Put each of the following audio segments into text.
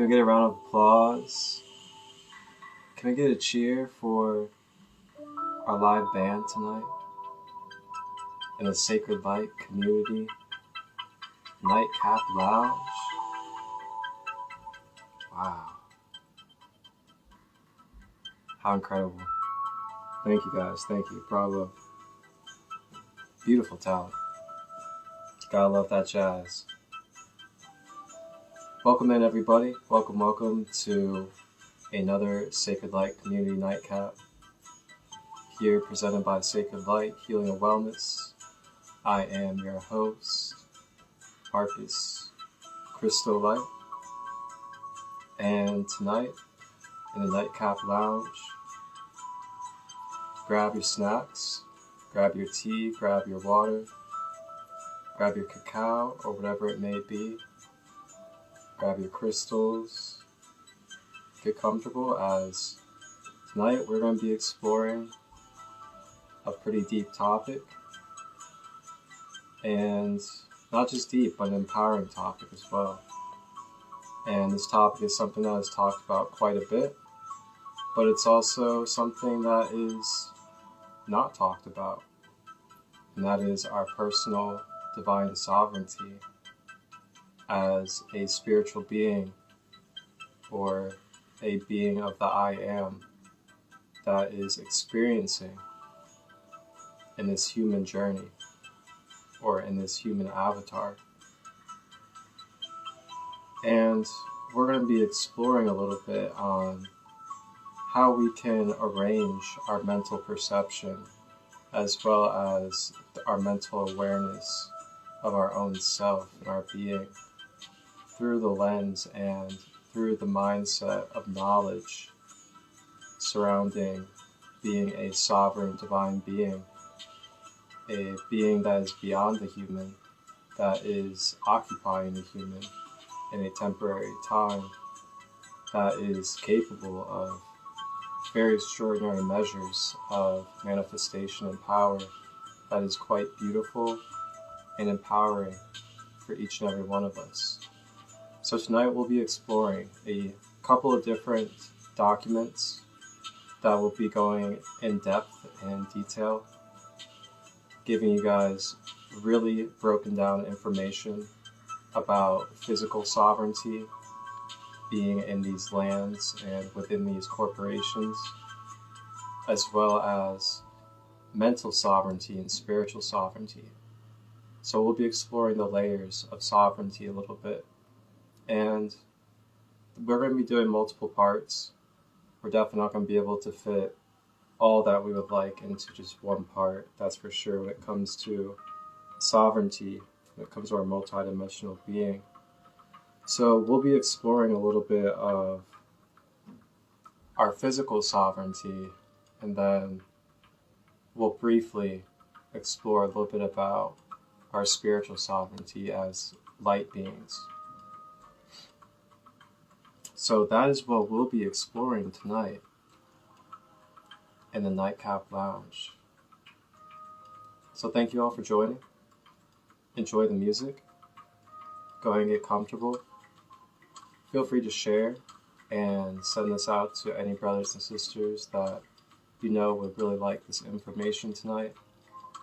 Can we get a round of applause? Can we get a cheer for our live band tonight? In the SaCrEd LiGhT community nightcap lounge? Wow. How incredible. Thank you guys, thank you, bravo. Beautiful talent. Gotta love that jazz. Welcome in everybody, welcome to another SaCrEd LiGhT community nightcap. Here presented by SaCrEd LiGhT Healing and Wellness. I am your host, Marcus Crystal Light. And tonight, in the nightcap lounge, grab your snacks, grab your tea, grab your water, grab your cacao or whatever it may be, grab your crystals, get comfortable as tonight we're going to be exploring a pretty deep topic, and not just deep, but an empowering topic as well. And this topic is something that is talked about quite a bit, but it's also something that is not talked about, and that is our personal divine sovereignty as a spiritual being, or a being of the I Am that is experiencing in this human journey, or in this human avatar. And we're going to be exploring a little bit on how we can arrange our mental perception as well as our mental awareness of our own self and our being through the lens and through the mindset of knowledge surrounding being a sovereign divine being, a being that is beyond the human, that is occupying the human in a temporary time, that is capable of very extraordinary measures of manifestation and power that is quite beautiful and empowering for each and every one of us. So tonight we'll be exploring a couple of different documents that will be going in depth and detail, giving you guys really broken down information about physical sovereignty, being in these lands and within these corporations, as well as mental sovereignty and spiritual sovereignty. So we'll be exploring the layers of sovereignty a little bit, and we're going to be doing multiple parts. We're definitely not going to be able to fit all that we would like into just one part, that's for sure, when it comes to sovereignty, when it comes to our multidimensional being. So we'll be exploring a little bit of our physical sovereignty, and then we'll briefly explore a little bit about our spiritual sovereignty as light beings. So that is what we'll be exploring tonight in the nightcap lounge. So thank you all for joining. Enjoy the music. Go ahead and get comfortable. Feel free to share and send this out to any brothers and sisters that you know would really like this information tonight,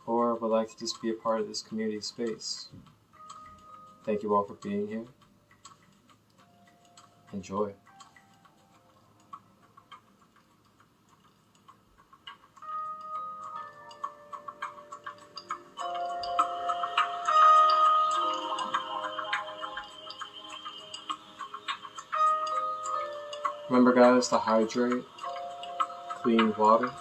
or would like to just be a part of this community space. Thank you all for being here. Enjoy. Remember guys, to hydrate, clean water.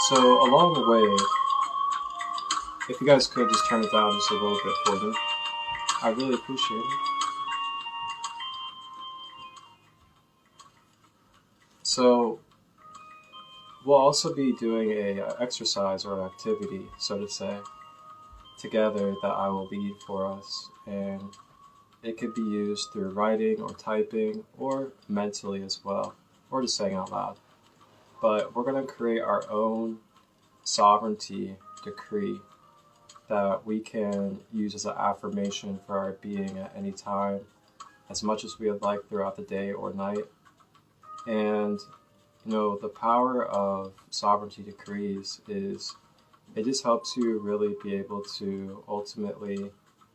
So along the way, if you guys could just turn it down just a little bit for me, I really appreciate it. So we'll also be doing a exercise or an activity, so to say, together that I will lead for us. and it could be used through writing or typing or mentally as well, or just saying out loud. But we're going to create our own sovereignty decree that we can use as an affirmation for our being at any time, as much as we would like throughout the day or night. And the power of sovereignty decrees is it just helps you really be able to ultimately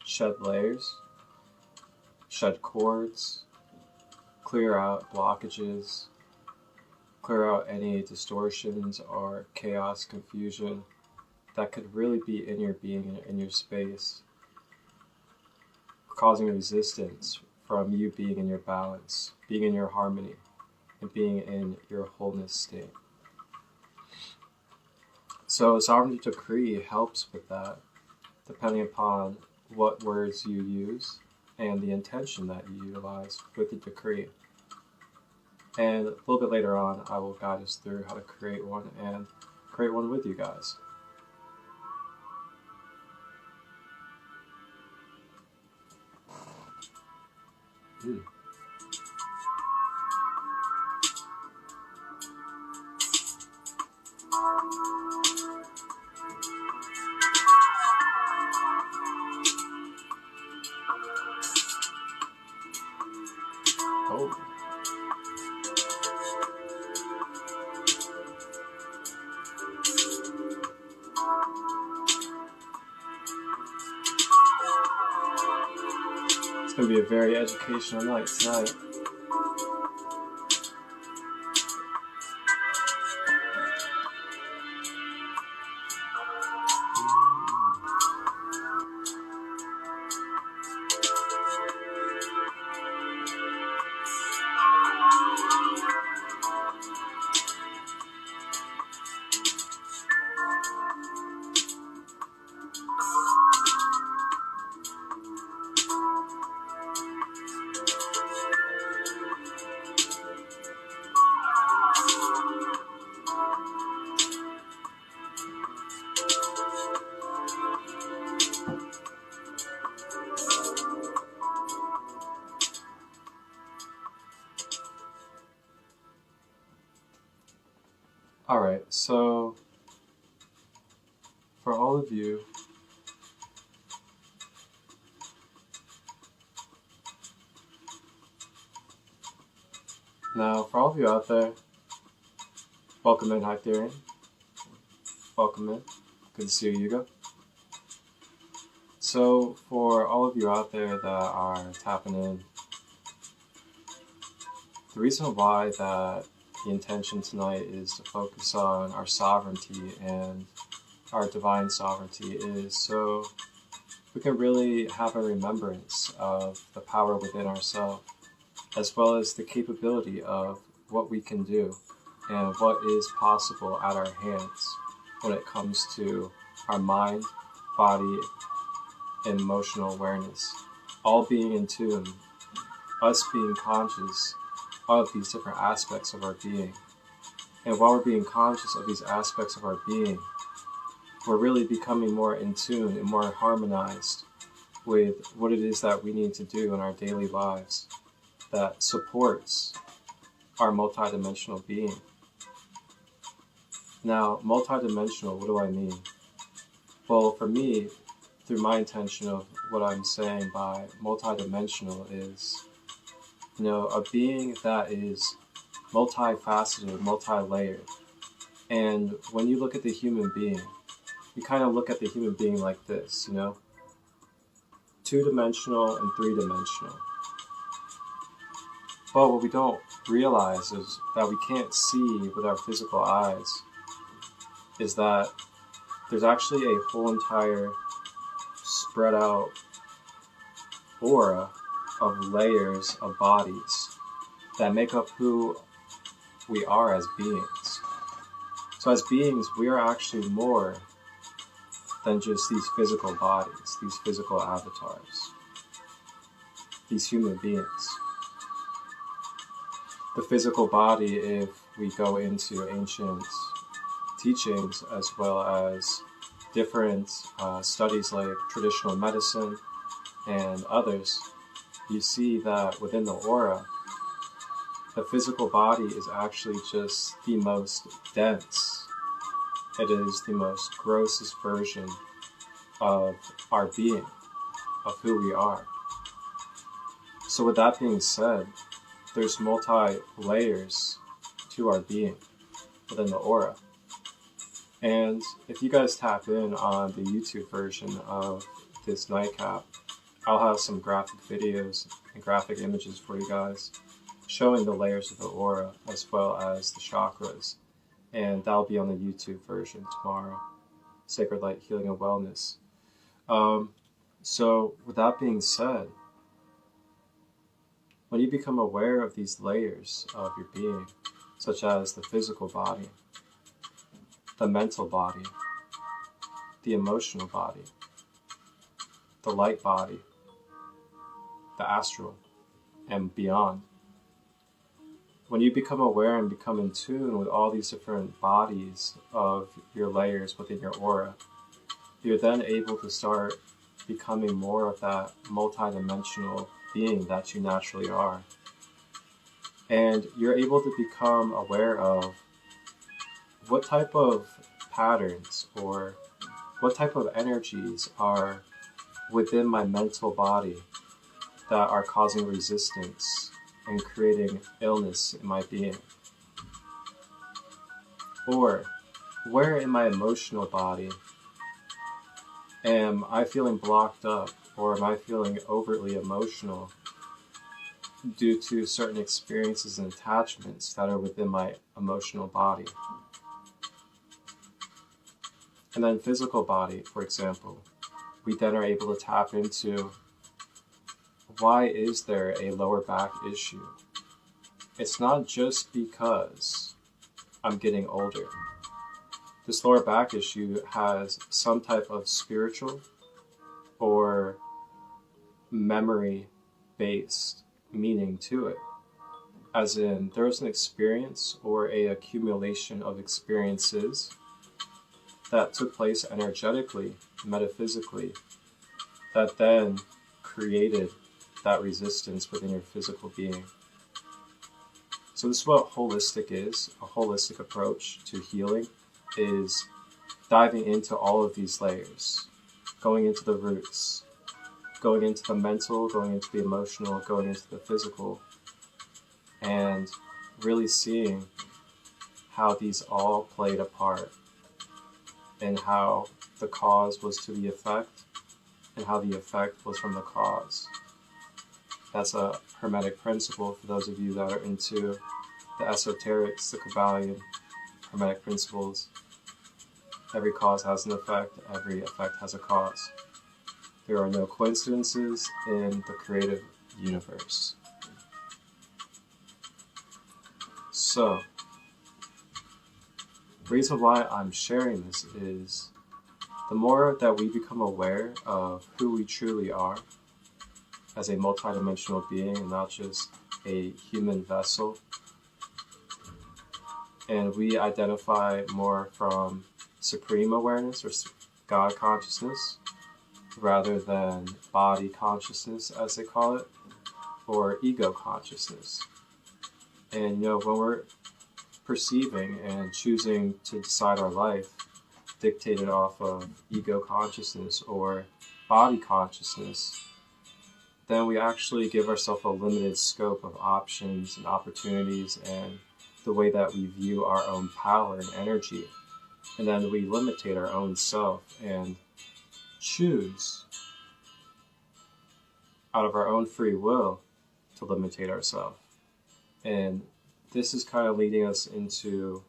shed layers, shed cords, clear out blockages, clear out any distortions or chaos, confusion that could really be in your being, in your space, causing resistance from you being in your balance, being in your harmony, and being in your wholeness state. So a sovereignty decree helps with that, depending upon what words you use and the intention that you utilize with the decree. And a little bit later on, I will guide us through how to create one and create one with you guys. Oh. It's going to be a very educational night tonight. Alright, so for all of you, out there, welcome in, Hyperion. Welcome in. Good to see you, Hugo. So for all of you out there that are tapping in, the reason why that the intention tonight is to focus on our sovereignty and our divine sovereignty is so we can really have a remembrance of the power within ourselves, as well as the capability of what we can do and what is possible at our hands when it comes to our mind, body, and emotional awareness, all being in tune, us being conscious of these different aspects of our being. And while we're being conscious of these aspects of our being, we're really becoming more in tune and more harmonized with what it is that we need to do in our daily lives that supports our multidimensional being. Now, multidimensional, what do I mean? Well, for me, through my intention of what I'm saying by multidimensional is, a being that is multifaceted, multi-layered. And when you look at the human being, you kind of look at the human being like this, two-dimensional and three-dimensional. But what we don't realize is that we can't see with our physical eyes is that there's actually a whole entire spread out aura of layers of bodies that make up who we are as beings. So as beings, we are actually more than just these physical bodies, these physical avatars, these human beings. The physical body, if we go into ancient teachings as well as different studies like traditional medicine and others, you see that within the aura, the physical body is actually just the most dense. It is the most grossest version of our being, of who we are. So with that being said, there's multi-layers to our being within the aura. And if you guys tap in on the YouTube version of this NiGhT, I'll have some graphic videos and graphic images for you guys showing the layers of the aura as well as the chakras. And that'll be on the YouTube version tomorrow. SaCrEd Light Healing and Wellness. So with that being said, when you become aware of these layers of your being, such as the physical body, the mental body, the emotional body, the light body, the astral, and beyond. When you become aware and become in tune with all these different bodies of your layers within your aura, you're then able to start becoming more of that multidimensional being that you naturally are. And you're able to become aware of what type of patterns or what type of energies are within my mental body that are causing resistance and creating illness in my being. Or where in my emotional body am I feeling blocked up, or am I feeling overtly emotional due to certain experiences and attachments that are within my emotional body? And then physical body, for example, we then are able to tap into, why is there a lower back issue? It's not just because I'm getting older. This lower back issue has some type of spiritual or memory-based meaning to it. As in, there is an experience or an accumulation of experiences that took place energetically, metaphysically, that then created that resistance within your physical being. So this is what holistic is. A holistic approach to healing is diving into all of these layers, going into the roots, going into the mental, going into the emotional, going into the physical, and really seeing how these all played a part and how the cause was to the effect and how the effect was from the cause. That's a Hermetic principle for those of you that are into the esoterics, the Kabbalion, Hermetic principles. Every cause has an effect, every effect has a cause. There are no coincidences in the creative universe. So, the reason why I'm sharing this is the more that we become aware of who we truly are as a multidimensional being and not just a human vessel, and we identify more from supreme awareness or God consciousness rather than body consciousness, as they call it, or ego consciousness. And when we're perceiving and choosing to decide our life dictated off of ego consciousness or body consciousness, then we actually give ourselves a limited scope of options and opportunities and the way that we view our own power and energy. And then we limitate our own self and choose out of our own free will to limitate ourselves. And this is kind of leading us into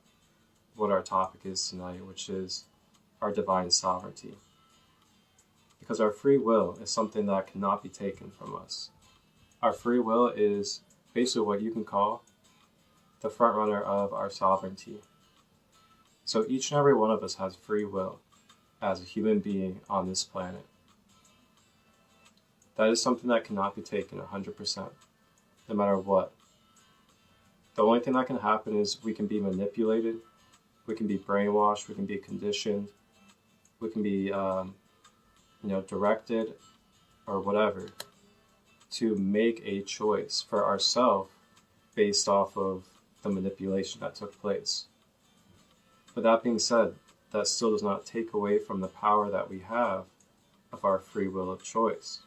what our topic is tonight, which is our divine sovereignty. Because our free will is something that cannot be taken from us. Our free will is basically what you can call the front runner of our sovereignty. So each and every one of us has free will as a human being on this planet. That is something that cannot be taken 100%, no matter what. The only thing that can happen is we can be manipulated, we can be brainwashed, we can be conditioned, we can be directed or whatever, to make a choice for ourselves based off of the manipulation that took place. But that being said, that still does not take away from the power that we have of our free will of choice.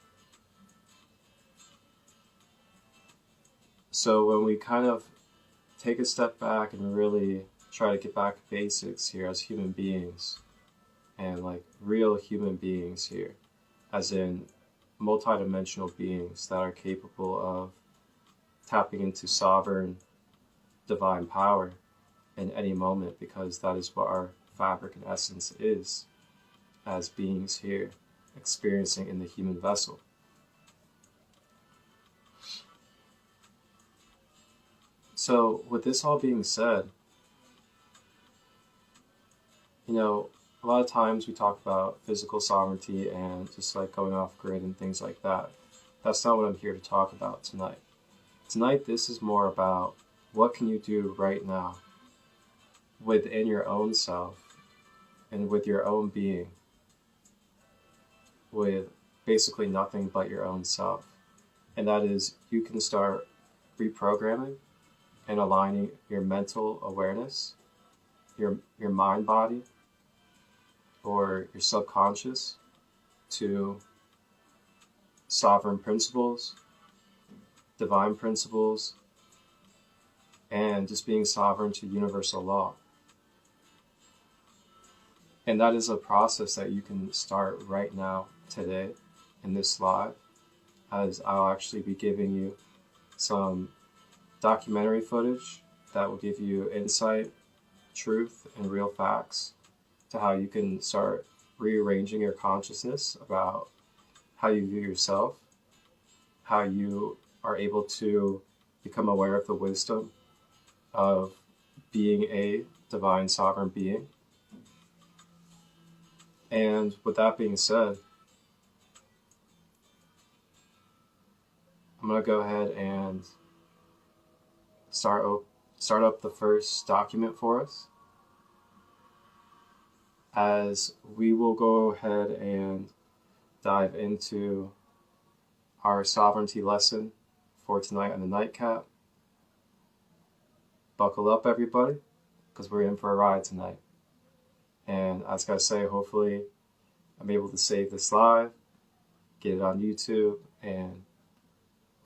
So when we kind of take a step back and really try to get back to basics here as human beings, and like real human beings here, as in multidimensional beings that are capable of tapping into sovereign divine power in any moment, because that is what our fabric and essence is as beings here experiencing in the human vessel. So with this all being said, you know, a lot of times we talk about physical sovereignty and just like going off grid and things like that. That's not what I'm here to talk about tonight. Tonight, this is more about what can you do right now within your own self and with your own being, with basically nothing but your own self. And that is, you can start reprogramming and aligning your mental awareness, your mind body, or your subconscious to sovereign principles, divine principles, and just being sovereign to universal law. And that is a process that you can start right now, today, in this live, as I'll actually be giving you some documentary footage that will give you insight, truth, and real facts to how you can start rearranging your consciousness about how you view yourself, how you are able to become aware of the wisdom of being a divine sovereign being. And with that being said, I'm going to go ahead and start up the first document for us, as we will go ahead and dive into our sovereignty lesson for tonight on the nightcap. Buckle up, everybody, because we're in for a ride tonight. And I was going to say, hopefully I'm able to save this live, get it on YouTube, and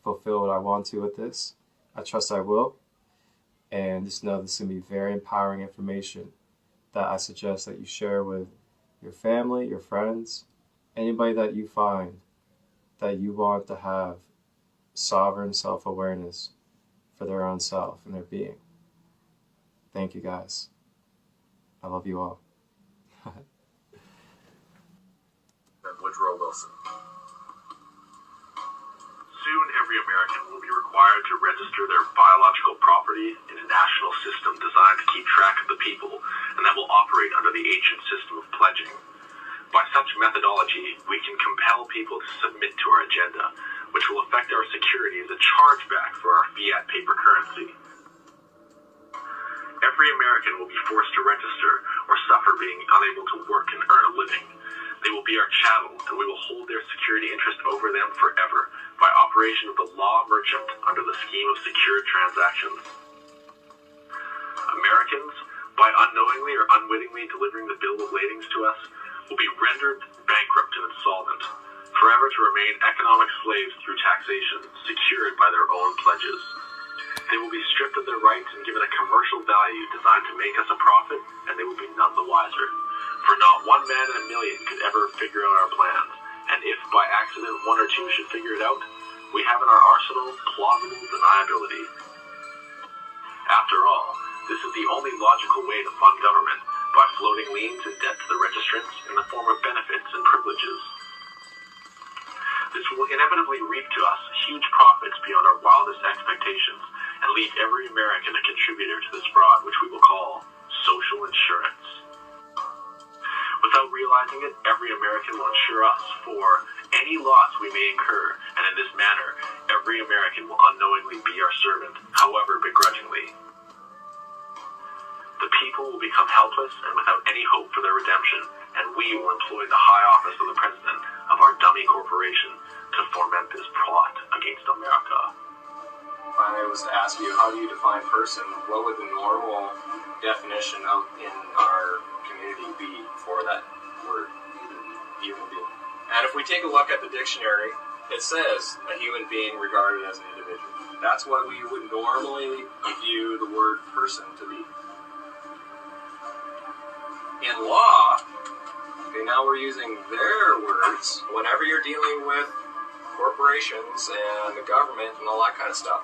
fulfill what I want to with this. I trust I will. And just know this is going to be very empowering information that I suggest that you share with your family, your friends, anybody that you find that you want to have sovereign self-awareness for their own self and their being. Thank you, guys. I love you all. Woodrow Wilson. Soon every American will be required to register their biological property in a national system designed to keep track of the people, and that will operate under the ancient system of pledging. By such methodology, we can compel people to submit to our agenda, which will affect our security as a chargeback for our fiat paper currency. Every American will be forced to register or suffer being unable to work and earn a living. They will be our chattel, and we will hold their security interest over them forever by operation of the law merchant under the scheme of secured transactions. Americans, by unknowingly or unwittingly delivering the bill of ladings to us, will be rendered bankrupt and insolvent, forever to remain economic slaves through taxation, secured by their own pledges. They will be stripped of their rights and given a commercial value designed to make us a profit, and they will be none the wiser. For not one man in a million could ever figure out our plans, and if by accident one or two should figure it out, we have in our arsenal plausible deniability. After all, this is the only logical way to fund government, by floating liens and debt to the registrants in the form of benefits and privileges. This will inevitably reap to us huge profits beyond our wildest expectations, and leave every American a contributor to this fraud, which we will call social insurance. Without realizing it, every American will insure us for any loss we may incur, and in this manner, every American will unknowingly be our servant, however begrudgingly. The people will become helpless and without any hope for their redemption, and we will employ the high office of the president of our dummy corporation to foment this plot against America. If I was to ask you, how do you define person, what would the normal definition out in our community be for that word, human being? And if we take a look at the dictionary, it says a human being regarded as an individual. That's what we would normally view the word person to be. In law, okay, now we're using their words whenever you're dealing with corporations and the government and all that kind of stuff.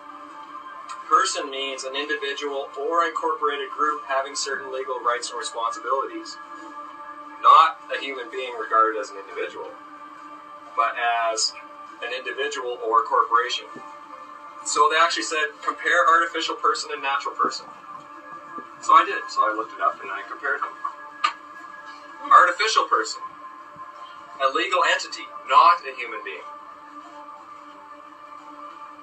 Person means an individual or incorporated group having certain legal rights and responsibilities. Not a human being regarded as an individual, but as an individual or a corporation. So they actually said, compare artificial person and natural person. So I did. So I looked it up and I compared them. Artificial person, a legal entity, not a human being.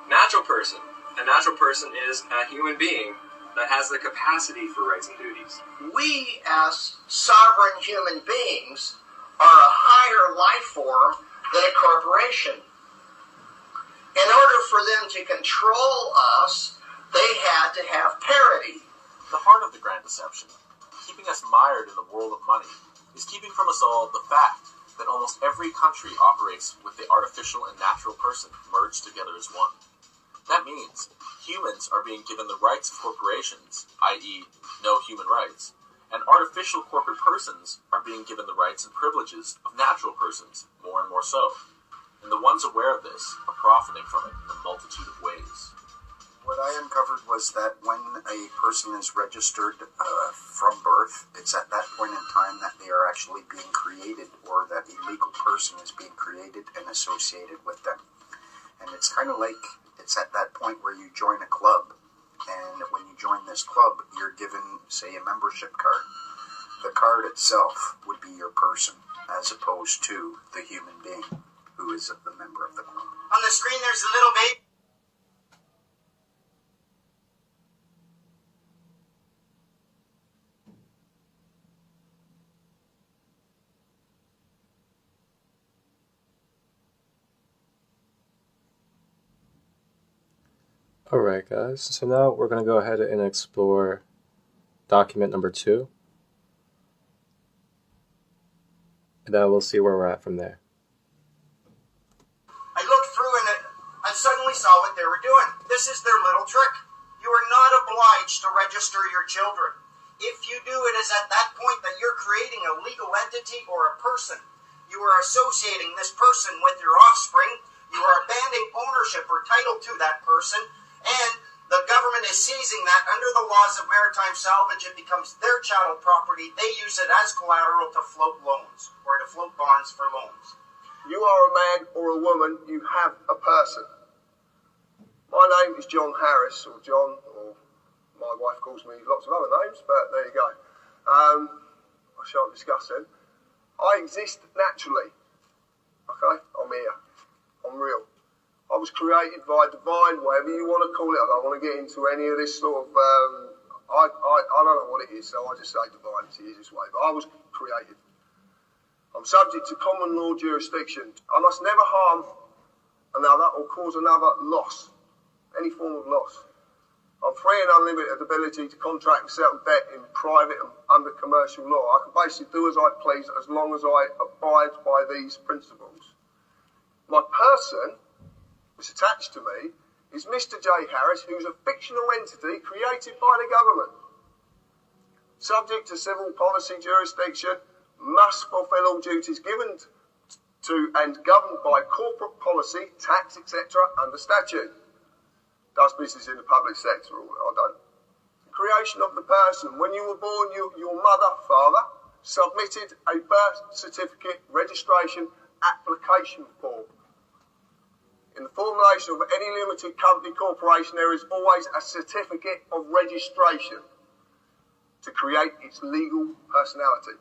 Natural person. A natural person is a human being that has the capacity for rights and duties. We, as sovereign human beings, are a higher life form than a corporation. In order for them to control us, they had to have parity. The heart of the grand deception, keeping us mired in the world of money, is keeping from us all the fact that almost every country operates with the artificial and natural person merged together as one. That means humans are being given the rights of corporations, i.e. no human rights, and artificial corporate persons are being given the rights and privileges of natural persons, more and more so. And the ones aware of this are profiting from it in a multitude of ways. What I uncovered was that when a person is registered from birth, it's at that point in time that they are actually being created, or that a legal person is being created and associated with them. And it's kind of like, it's at that point where you join a club, and when you join this club, you're given, say, a membership card. The card itself would be your person, as opposed to the human being who is the member of the club. On the screen, there's a little baby. Alright guys, so now we're going to go ahead and explore document number 2. And then we'll see where we're at from there. I looked through and I suddenly saw what they were doing. This is their little trick. You are not obliged to register your children. If you do, it is at that point that you're creating a legal entity or a person. You are associating this person with your offspring. You are abandoning ownership or title to that person. And the government is seizing that under the laws of maritime salvage. It becomes their chattel property. They use it as collateral to float loans or to float bonds for loans. You are a man or a woman, you have a person. My name is John Harris, or John, or my wife calls me lots of other names, but there you go. I shan't discuss them. I exist naturally. Okay? I'm here. I'm real. I was created by divine, whatever you want to call it. I don't want to get into any of this sort of, I don't know what it is, so I just say divine, it's the easiest way. But I was created. I'm subject to common law jurisdiction. I must never harm another or cause another loss, any form of loss. I'm free and unlimited ability to contract and settle debt in private and under commercial law. I can basically do as I please as long as I abide by these principles. My person, which is attached to me, is Mr. J. Harris, who's a fictional entity created by the government. Subject to civil policy jurisdiction, must fulfil all duties given to and governed by corporate policy, tax, etc. under statute. Does business in the public sector, I don't. The creation of the person. When you were born, your mother, father, submitted a birth certificate registration application form. In the formulation of any limited company corporation, there is always a certificate of registration to create its legal personality.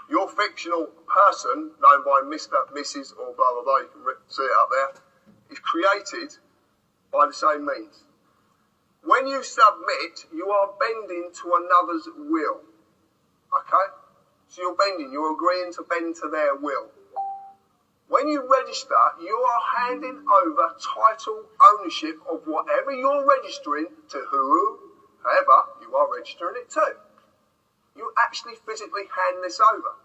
Your fictional person, known by Mr., Mrs. or blah, blah, blah, you can see it up there, is created by the same means. When you submit, you are bending to another's will. Okay? So you're bending, you're agreeing to bend to their will. When you register, you are handing over title ownership of whatever you're registering to whoever you are registering it to. You actually physically hand this over.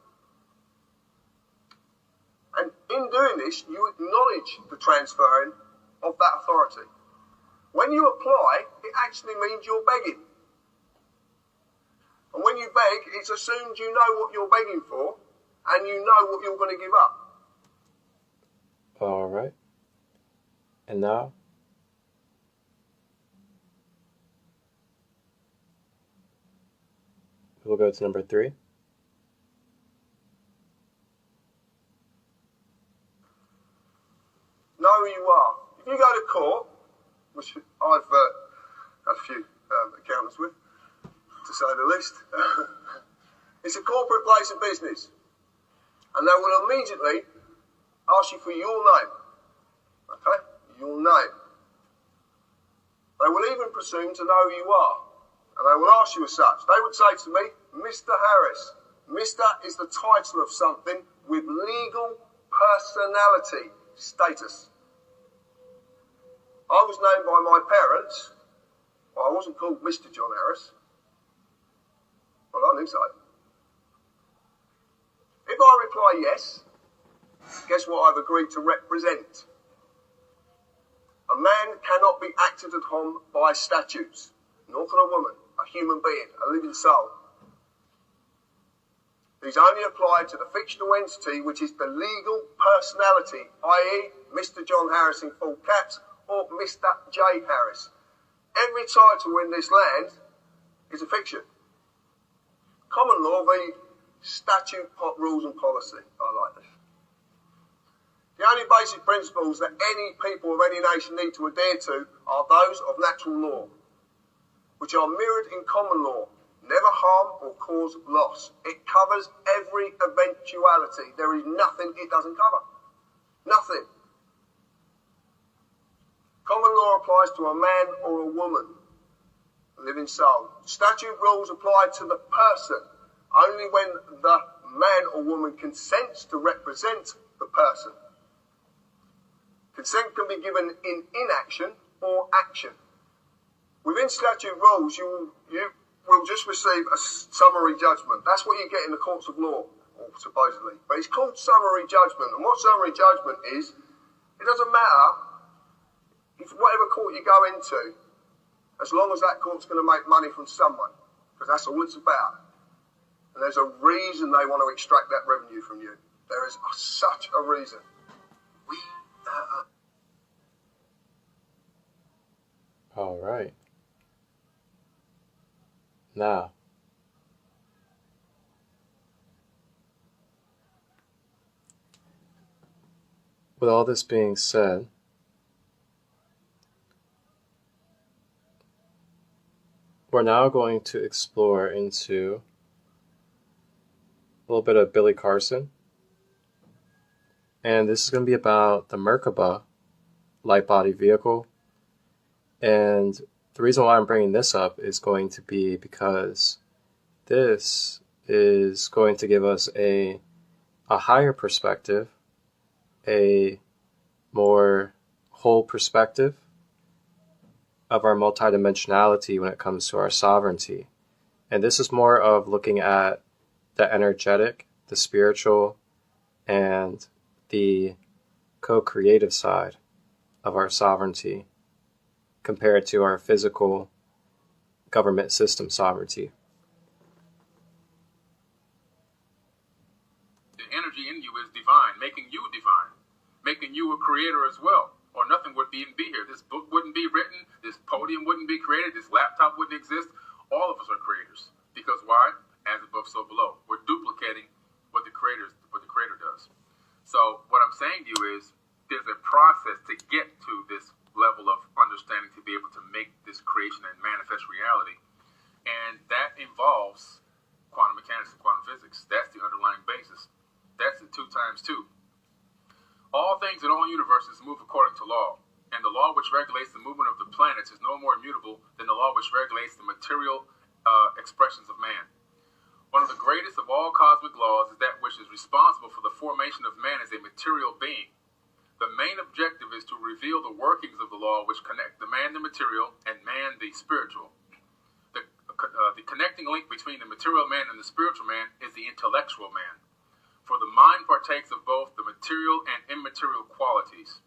And in doing this, you acknowledge the transferring of that authority. When you apply, it actually means you're begging. And when you beg, it's assumed you know what you're begging for and you know what you're going to give up. All right. And now, we'll go to number 3. Know who you are. If you go to court, which I've had a few accountants with, to say the least, it's a corporate place of business. And they will immediately ask you for your name. Okay? Your name. They will even presume to know who you are. And they will ask you as such. They would say to me, Mr. Harris. Mr. is the title of something with legal personality status. I was named by my parents, but I wasn't called Mr. John Harris. Well, I think so. If I reply yes, guess what I've agreed to represent? A man cannot be acted upon by statutes, nor can a woman, a human being, a living soul. These only apply to the fictional entity which is the legal personality, i.e. Mr. John Harris in full caps or Mr. J. Harris. Every title in this land is a fiction. Common law v. statute, rules and policy. I like this. The only basic principles that any people of any nation need to adhere to are those of natural law, which are mirrored in common law. Never harm or cause loss. It covers every eventuality. There is nothing it doesn't cover. Nothing. Common law applies to a man or a woman, a living soul. Statute rules apply to the person only when the man or woman consents to represent the person. Consent can be given in inaction or action. Within statute rules, you will just receive a summary judgment. That's what you get in the courts of law, or supposedly. But it's called summary judgment. And what summary judgment is, it doesn't matter if whatever court you go into, as long as that court's going to make money from someone, because that's all it's about. And there's a reason they want to extract that revenue from you. There is such a reason. All right. Now, with all this being said, we're now going to explore into a little bit of Billy Carson. And this is going to be about the Merkaba light body vehicle. And the reason why I'm bringing this up is going to be because this is going to give us a higher perspective, a more whole perspective of our multidimensionality when it comes to our sovereignty. And this is more of looking at the energetic, the spiritual, and the co-creative side of our sovereignty compared to our physical government system sovereignty. The energy in you is divine, making you divine, making you a creator as well, or nothing would even be here. This book wouldn't be written, this podium wouldn't be created, this laptop wouldn't exist. All of us are creators. Because why? As above, so below. We're duplicating what the creator does. So what I'm saying to you is there's a process to get to this level of understanding to be able to make this creation and manifest reality. And that involves quantum mechanics and quantum physics. That's the underlying basis. That's the 2 times 2. All things in all universes move according to law. And the law which regulates the movement of the planets is no more immutable than the law which regulates the material expressions of man. One of the greatest of all cosmic laws is that which is responsible for the formation of man as a material being. The main objective is to reveal the workings of the law which connect the man, the material, and man, the spiritual. The connecting link between the material man and the spiritual man is the intellectual man. For the mind partakes of both the material and immaterial qualities.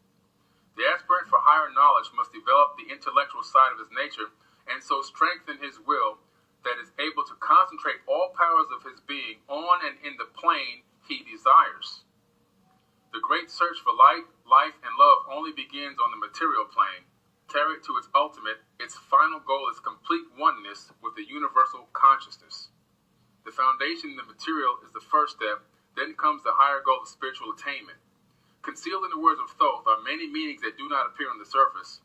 The aspirant for higher knowledge must develop the intellectual side of his nature and so strengthen his will that is able to concentrate all powers of his being on and in the plane he desires. The great search for light, life, and love only begins on the material plane. Carried to its ultimate, its final goal is complete oneness with the universal consciousness. The foundation in the material is the first step, then comes the higher goal of spiritual attainment. Concealed in the words of Thoth are many meanings that do not appear on the surface.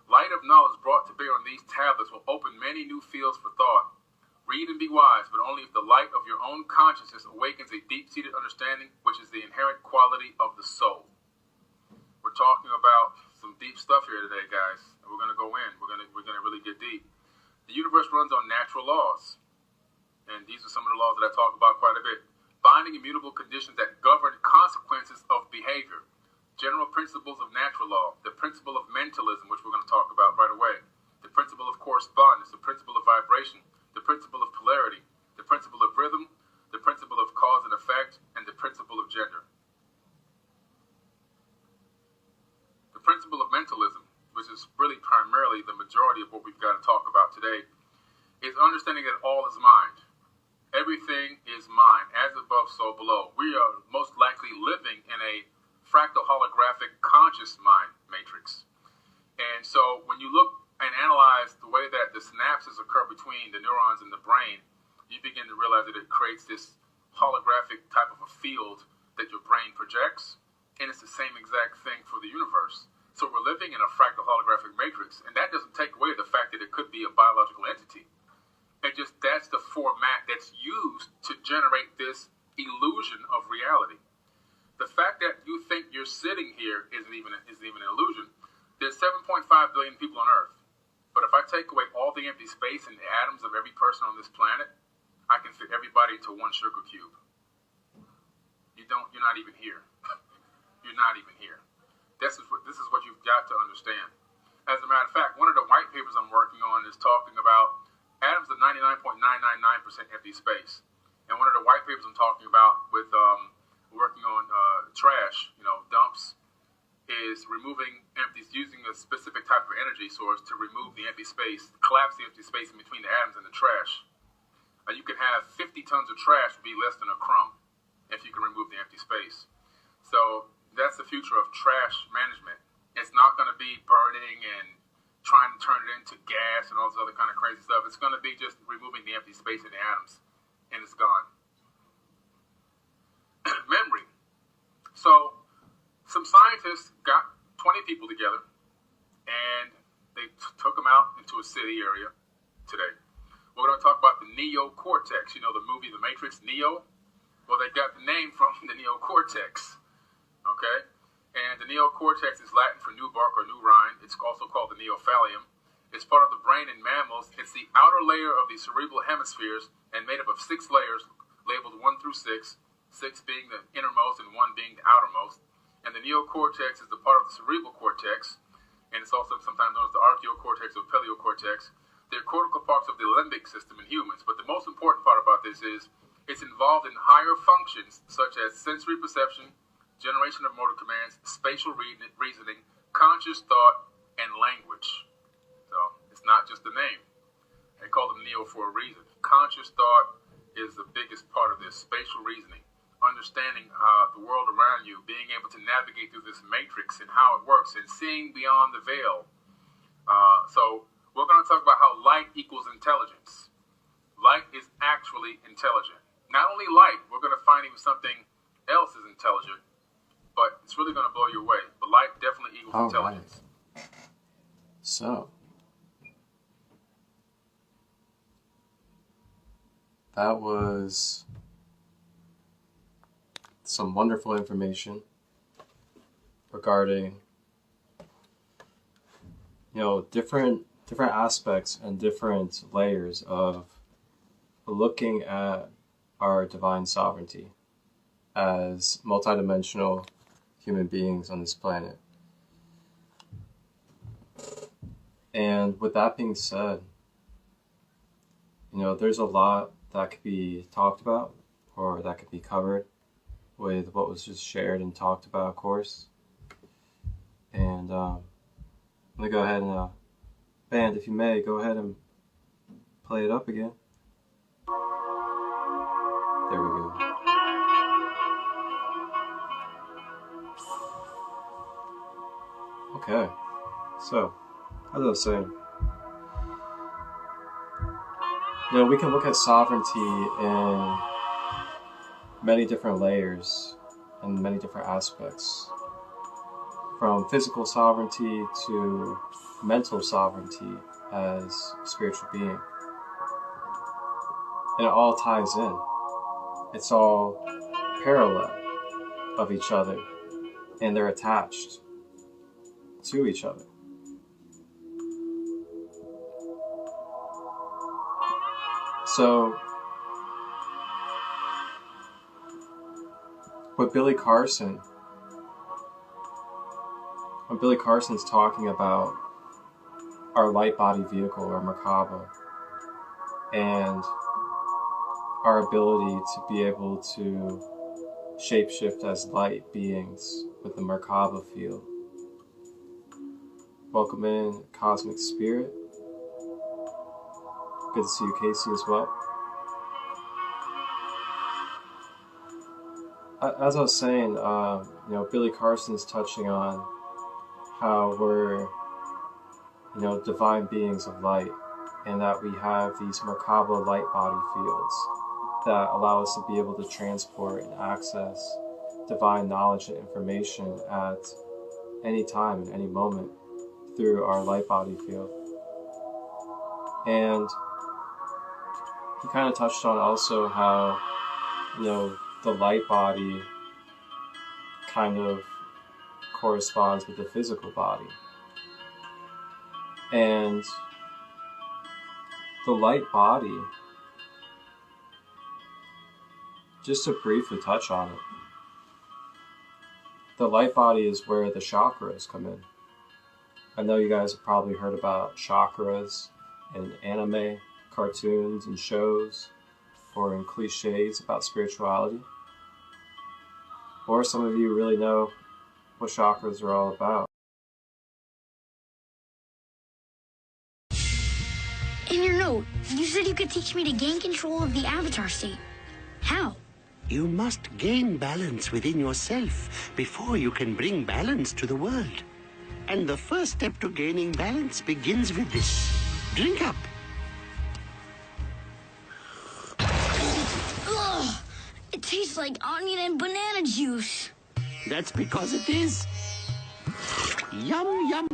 Light of knowledge brought to bear on these tablets will open many new fields for thought. Read and be wise, but only if the light of your own consciousness awakens a deep-seated understanding, which is the inherent quality of the soul. We're talking about some deep stuff here today, guys. And we're going to go in. We're going to really get deep. The universe runs on natural laws. And these are some of the laws that I talk about quite a bit. Binding immutable conditions that govern consequences of behavior. General principles of natural law. The principle of mentalism, which we're going to talk about right away. The principle of correspondence. The principle of vibration. The principle of polarity. The principle of rhythm. The principle of cause and effect. And the principle of gender. The principle of mentalism, which is really primarily the majority of what we've got to talk about today, is understanding that all is mind. Everything is mind, as above, so below. We are most likely living in a fractal holographic conscious mind matrix. And so when you look and analyze the way that the synapses occur between the neurons in the brain, you begin to realize that it creates this holographic type of a field that your brain projects, and it's the same exact thing for the universe. So we're living in a fractal holographic matrix, and that doesn't take away the fact that it could be a biological entity. And just that's the format that's used to generate this illusion of reality. The fact that you think you're sitting here isn't even an illusion. There's 7.5 billion people on Earth. But if I take away all the empty space and the atoms of every person on this planet, I can fit everybody into one sugar cube. You're not even here. You're not even here. This is what you've got to understand. As a matter of fact, one of the white papers I'm working on is talking about atoms of 99.999% empty space. And one of the white papers I'm talking about with working on trash, dumps, is removing using a specific type of energy source to remove the empty space, collapse the empty space in between the atoms and the trash. You can have 50 tons of trash would be less than a crumb if you can remove the empty space. So that's the future of trash management. It's not going to be burning and trying to turn it into gas and all this other kind of crazy stuff. It's going to be just removing the empty space in the atoms, and it's gone. Memory. So some scientists got 20 people together, and they took them out into a city area today. We're going to talk about the neocortex. You know the movie The Matrix, Neo? Well, they got the name from the neocortex, okay? And the neocortex is Latin for new bark or new rind. It's also called the neophallium. It's part of the brain in mammals. It's the outer layer of the cerebral hemispheres and made up of 6 layers labeled 1 through 6, 6 being the innermost and 1 being the outermost. And the neocortex is the part of the cerebral cortex, and it's also sometimes known as the archaeocortex or paleocortex. They're cortical parts of the limbic system in humans. But the most important part about this is it's involved in higher functions such as sensory perception, generation of motor commands, spatial reasoning, conscious thought, and language. So it's not just a name. They call them neo for a reason. Conscious thought is the biggest part of this, spatial reasoning, understanding the world around you, being able to navigate through this matrix and how it works, and seeing beyond the veil. So we're going to talk about how light equals intelligence. Light is actually intelligent. Not only light, we're going to find even something else is intelligent, but it's really going to blow you away. But light definitely equals intelligence. Right. So, that was some wonderful information regarding, different aspects and different layers of looking at our divine sovereignty as multidimensional human beings on this planet. And with that being said, there's a lot that could be talked about or that could be covered with what was just shared and talked about, of course. And I'm going to go ahead and, band, if you may, go ahead and play it up again. There we go. Okay, so, as I was saying, we can look at sovereignty in many different layers and many different aspects, from physical sovereignty to mental sovereignty as a spiritual being. And it all ties in. It's all parallel of each other, and they're attached to each other. So, with Billy Carson, when Billy Carson's talking about our light body vehicle, or Merkaba, and our ability to be able to shapeshift as light beings with the Merkaba field. Welcome in, Cosmic Spirit. Good to see you, Casey, as well. As I was saying, Billy Carson's touching on how we're, divine beings of light, and that we have these Merkaba light body fields that allow us to be able to transport and access divine knowledge and information at any time, at any moment, through our light body field. And he kind of touched on also how, the light body kind of corresponds with the physical body. And the light body, just to briefly touch on it, the light body is where the chakras come in. I know you guys have probably heard about chakras in anime, cartoons, and shows, or in cliches about spirituality. Or some of you really know what chakras are all about. In your note, you said you could teach me to gain control of the avatar state. How? You must gain balance within yourself before you can bring balance to the world. And the first step to gaining balance begins with this. Drink up. Ugh! It tastes like onion and banana juice. That's because it is. Yum, yum.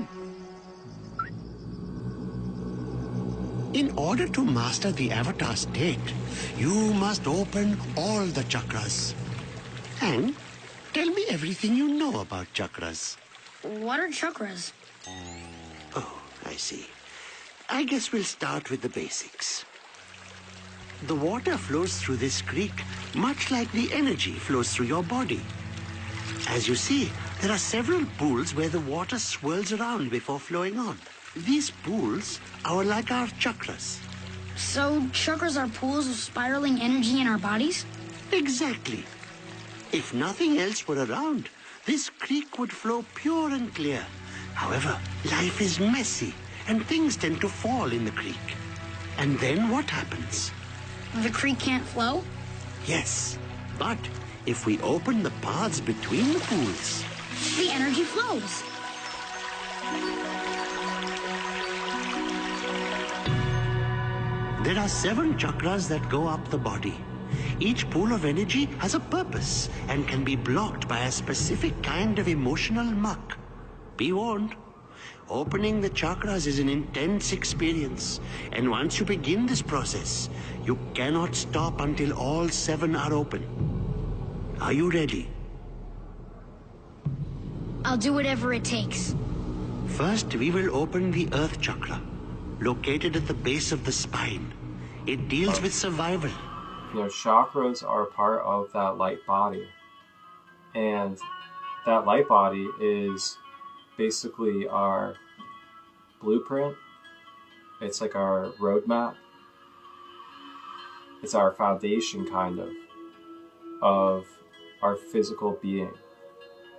In order to master the avatar state, you must open all the chakras. And tell me everything you know about chakras. What are chakras? Oh, I see. I guess we'll start with the basics. The water flows through this creek much like the energy flows through your body. As you see, there are several pools where the water swirls around before flowing on. These pools are like our chakras. So chakras are pools of spiraling energy in our bodies? Exactly. If nothing else were around, this creek would flow pure and clear. However, life is messy and things tend to fall in the creek. And then what happens? The creek can't flow? Yes, but if we open the paths between the pools, the energy flows. There are 7 chakras that go up the body. Each pool of energy has a purpose and can be blocked by a specific kind of emotional muck. Be warned. Opening the chakras is an intense experience, and once you begin this process, you cannot stop until all 7 are open. Are you ready? I'll do whatever it takes. First, we will open the Earth chakra, located at the base of the spine. It deals with survival. chakras are a part of that light body. And that light body is basically our blueprint. It's like our roadmap. It's our foundation, kind of our physical being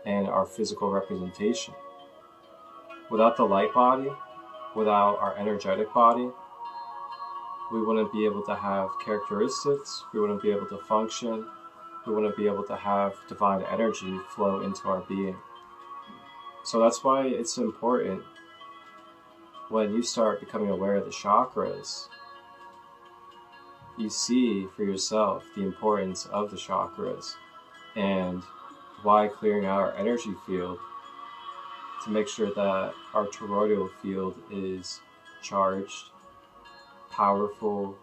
and our physical representation. Without the light body, without our energetic body, we wouldn't be able to have characteristics, we wouldn't be able to function, we wouldn't be able to have divine energy flow into our being. So that's why it's important when you start becoming aware of the chakras, you see for yourself the importance of the chakras and why clearing out our energy field to make sure that our toroidal field is charged, powerful,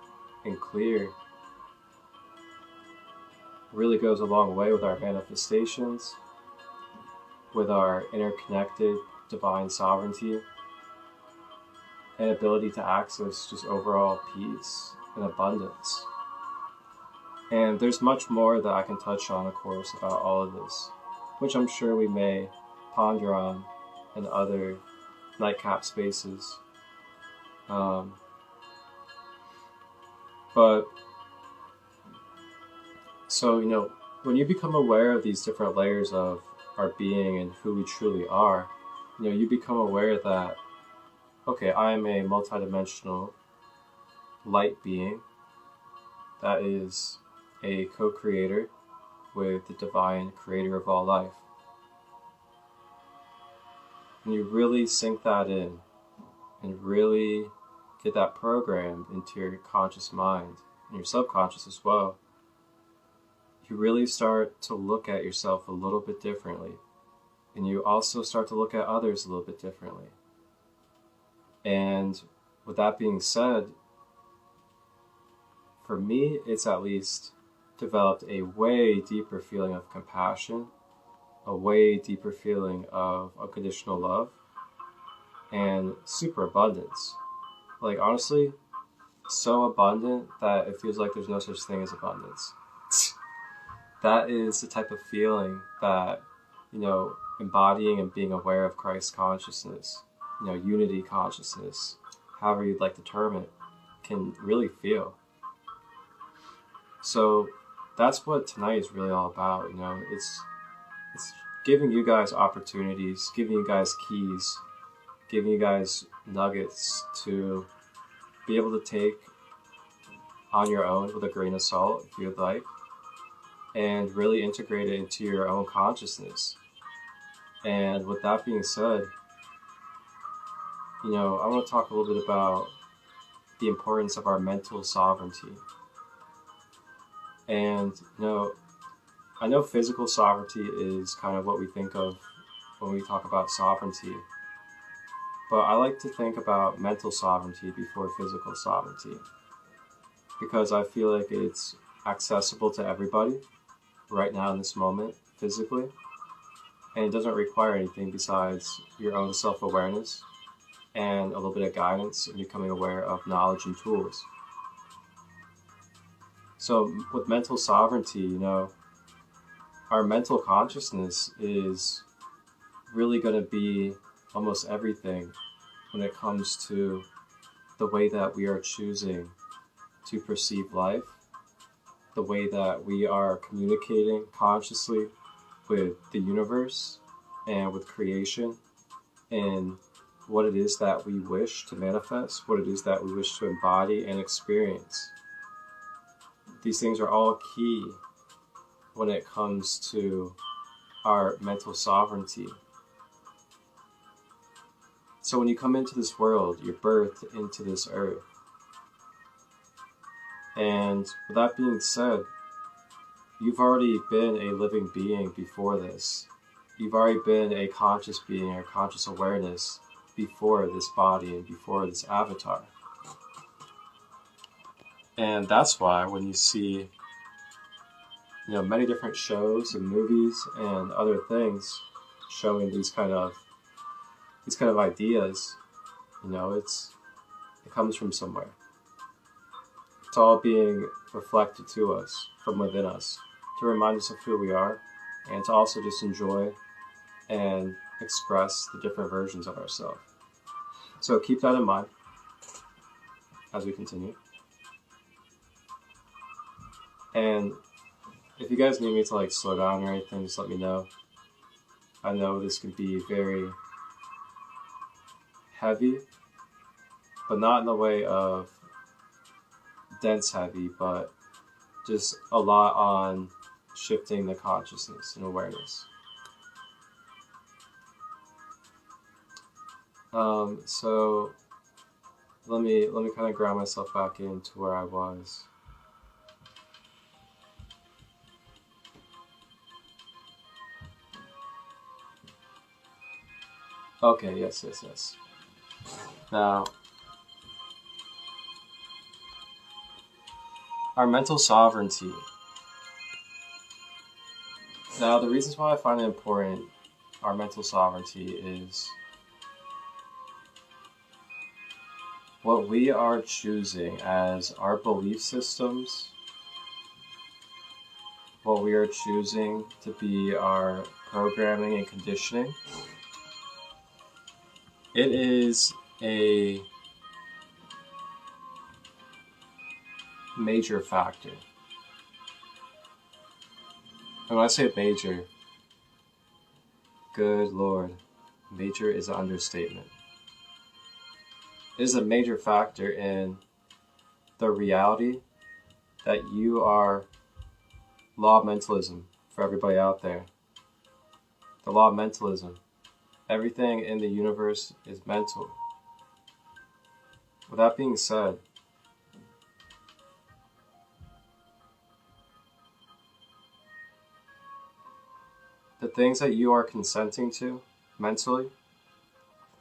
and clear really goes a long way with our manifestations, with our interconnected divine sovereignty, and ability to access just overall peace and abundance. And there's much more that I can touch on, of course, about all of this, which I'm sure we may ponder on in other nightcap spaces. But so, when you become aware of these different layers of our being and who we truly are, you become aware that, okay, I am a multidimensional light being that is a co-creator with the divine creator of all life. And you really sink that in and really get that programmed into your conscious mind and your subconscious as well. You really start to look at yourself a little bit differently. And you also start to look at others a little bit differently. And with that being said, for me, it's at least developed a way deeper feeling of compassion, a way deeper feeling of unconditional love, and super abundance. Like, honestly, so abundant that it feels like there's no such thing as abundance. That is the type of feeling that, embodying and being aware of Christ consciousness, unity consciousness, however you'd like to term it, can really feel. So that's what tonight is really all about. It's giving you guys opportunities, giving you guys keys, giving you guys nuggets to be able to take on your own with a grain of salt, if you'd like, and really integrate it into your own consciousness. And with that being said, I want to talk a little bit about the importance of our mental sovereignty. And, I know physical sovereignty is kind of what we think of when we talk about sovereignty. But I like to think about mental sovereignty before physical sovereignty, because I feel like it's accessible to everybody right now in this moment, physically, and it doesn't require anything besides your own self-awareness and a little bit of guidance and becoming aware of knowledge and tools. So with mental sovereignty, our mental consciousness is really going to be almost everything when it comes to the way that we are choosing to perceive life, the way that we are communicating consciously with the universe and with creation, and what it is that we wish to manifest, what it is that we wish to embody and experience. These things are all key when it comes to our mental sovereignty. So when you come into this world, you're birthed into this earth. And with that being said, you've already been a living being before this. You've already been a conscious being or conscious awareness before this body and before this avatar. And that's why when you see, many different shows and movies and other things showing these kind of ideas, it comes from somewhere. It's all being reflected to us from within us to remind us of who we are and to also just enjoy and express the different versions of ourselves. So keep that in mind as we continue. And if you guys need me to like slow down or anything, just let me know. I know this can be very heavy, but not in the way of dense heavy, but just a lot on shifting the consciousness and awareness. So let me kind of ground myself back into where I was. Okay, yes. Now, our mental sovereignty. Now, the reasons why I find it important, our mental sovereignty, is what we are choosing as our belief systems, what we are choosing to be our programming and conditioning. It is a major factor. And when I say major, good Lord, major is an understatement. It is a major factor in the reality that you are law of mentalism for everybody out there. The law of mentalism. Everything in the universe is mental. With that being said, the things that you are consenting to mentally,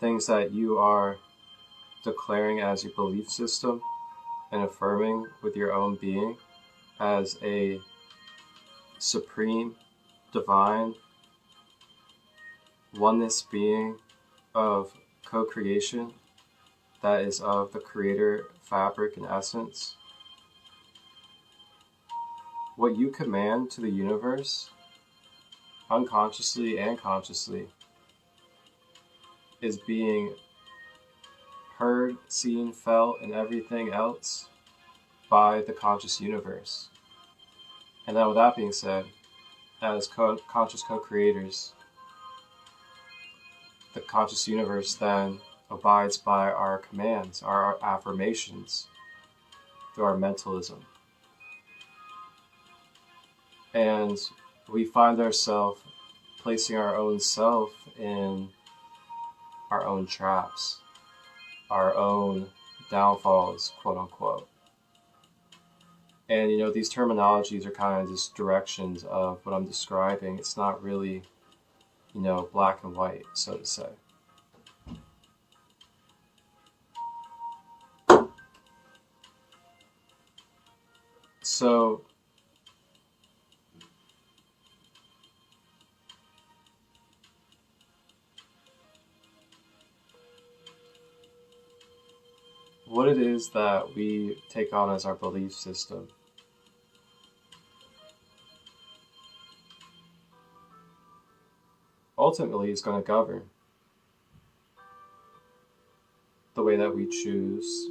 things that you are declaring as your belief system and affirming with your own being as a supreme, divine, oneness being of co-creation that is of the creator fabric and essence. What you command to the universe, unconsciously and consciously, is being heard, seen, felt, and everything else by the conscious universe. And then with that being said, as conscious co-creators, the conscious universe then abides by our commands, our affirmations, through our mentalism. And we find ourselves placing our own self in our own traps, our own downfalls, quote unquote. And you know, these terminologies are kind of just directions of what I'm describing. It's not really, you know, black and white, so to say. So, what it is that we take on as our belief system ultimately is going to govern the way that we choose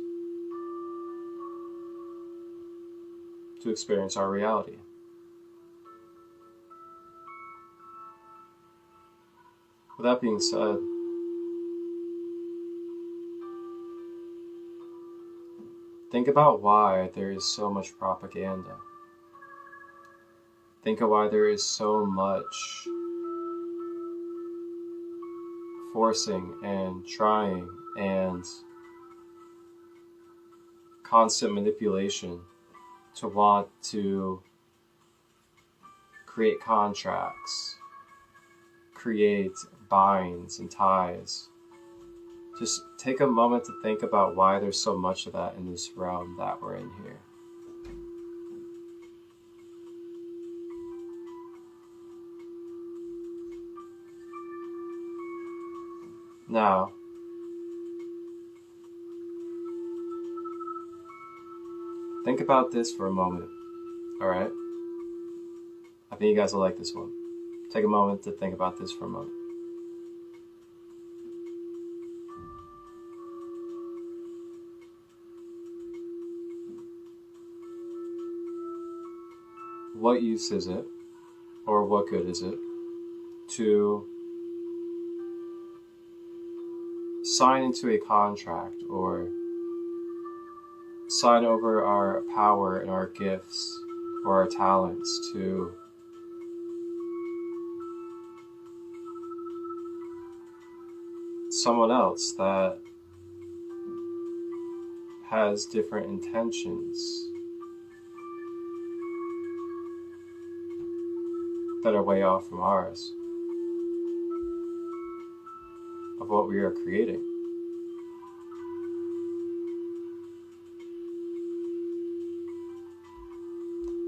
to experience our reality. With that being said, think about why there is so much propaganda. Think of why there is so much forcing and trying and constant manipulation to want to create contracts, create binds and ties. Just take a moment to think about why there's so much of that in this realm that we're in here. Now, Think about this for a moment, alright? I think you guys will like this one. Take a moment to think about this for a moment. What use is it, or what good is it, to sign into a contract or sign over our power and our gifts or our talents to someone else that has different intentions that are way off from ours, of what we are creating?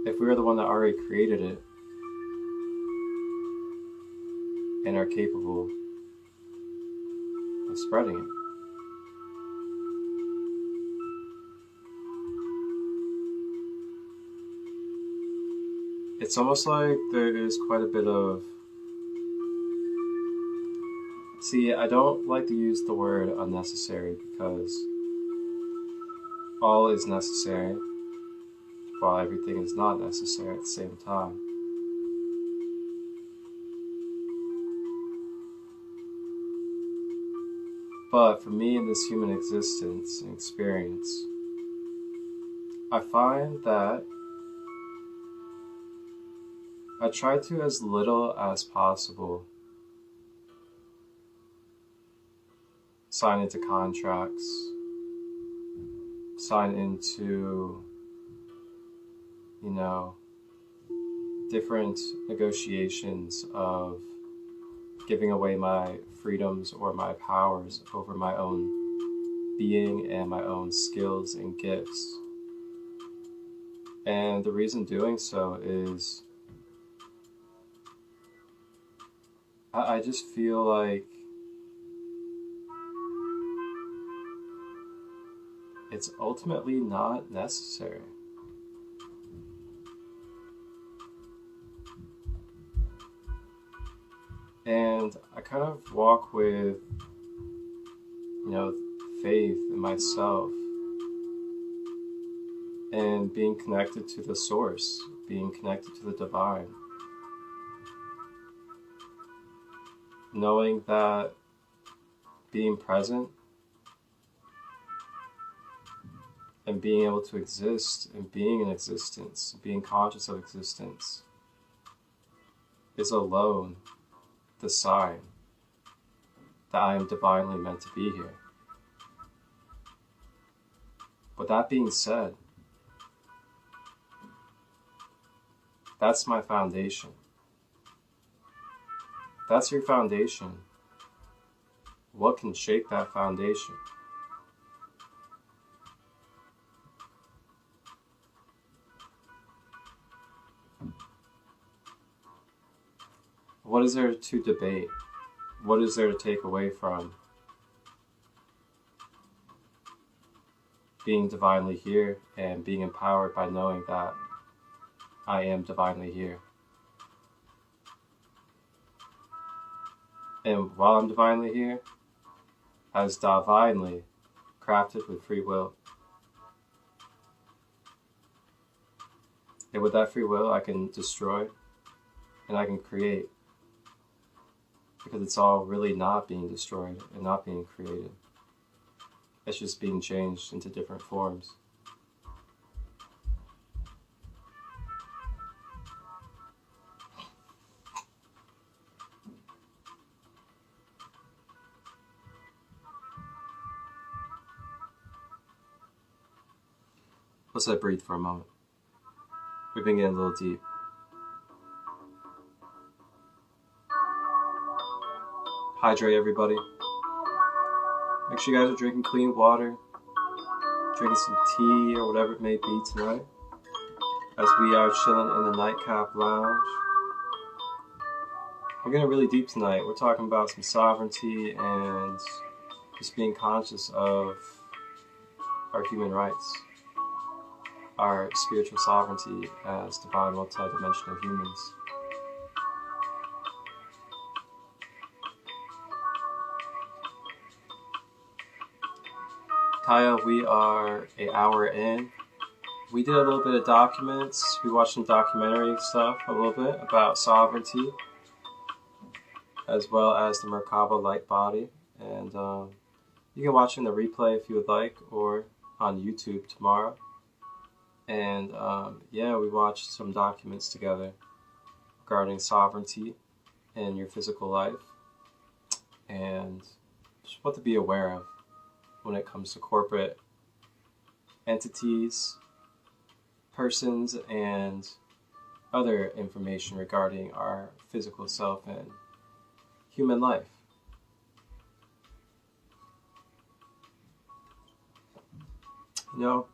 If we are the one that already created it and are capable of spreading it, it's almost like there is quite a bit of... See, I don't like to use the word unnecessary because all is necessary while everything is not necessary at the same time. But for me in this human existence and experience, I find that I try to, as little as possible, sign into contracts, sign into, different negotiations of giving away my freedoms or my powers over my own being and my own skills and gifts. And the reason doing so is I just feel like it's ultimately not necessary. And I kind of walk with, faith in myself and being connected to the source, being connected to the divine. Knowing that being present and being able to exist and being in existence, being conscious of existence, is alone the sign that I am divinely meant to be here. But that being said, that's my foundation. That's your foundation. What can shake that foundation? What is there to debate? What is there to take away from being divinely here and being empowered by knowing that I am divinely here? And while I'm divinely here, as divinely crafted with free will. And with that free will, I can destroy and I can create. Because it's all really not being destroyed and not being created. It's just being changed into different forms. Let's let breathe for a moment. We've been getting a little deep. Hydrate, everybody. Make sure you guys are drinking clean water, drinking some tea or whatever it may be tonight, as we are chilling in the Nightcap Lounge. We're getting really deep tonight. We're talking about some sovereignty and just being conscious of our human rights. our spiritual sovereignty as divine multidimensional humans. Kaya, we are an hour in. We did a little bit of documents. We watched some documentary stuff a little bit about sovereignty, as well as the Merkaba light body. And you can watch in the replay if you would like, or on YouTube tomorrow. And yeah, we watched some documents together regarding sovereignty in your physical life, and just what to be aware of when it comes to corporate entities, persons, and other information regarding our physical self and human life. You know,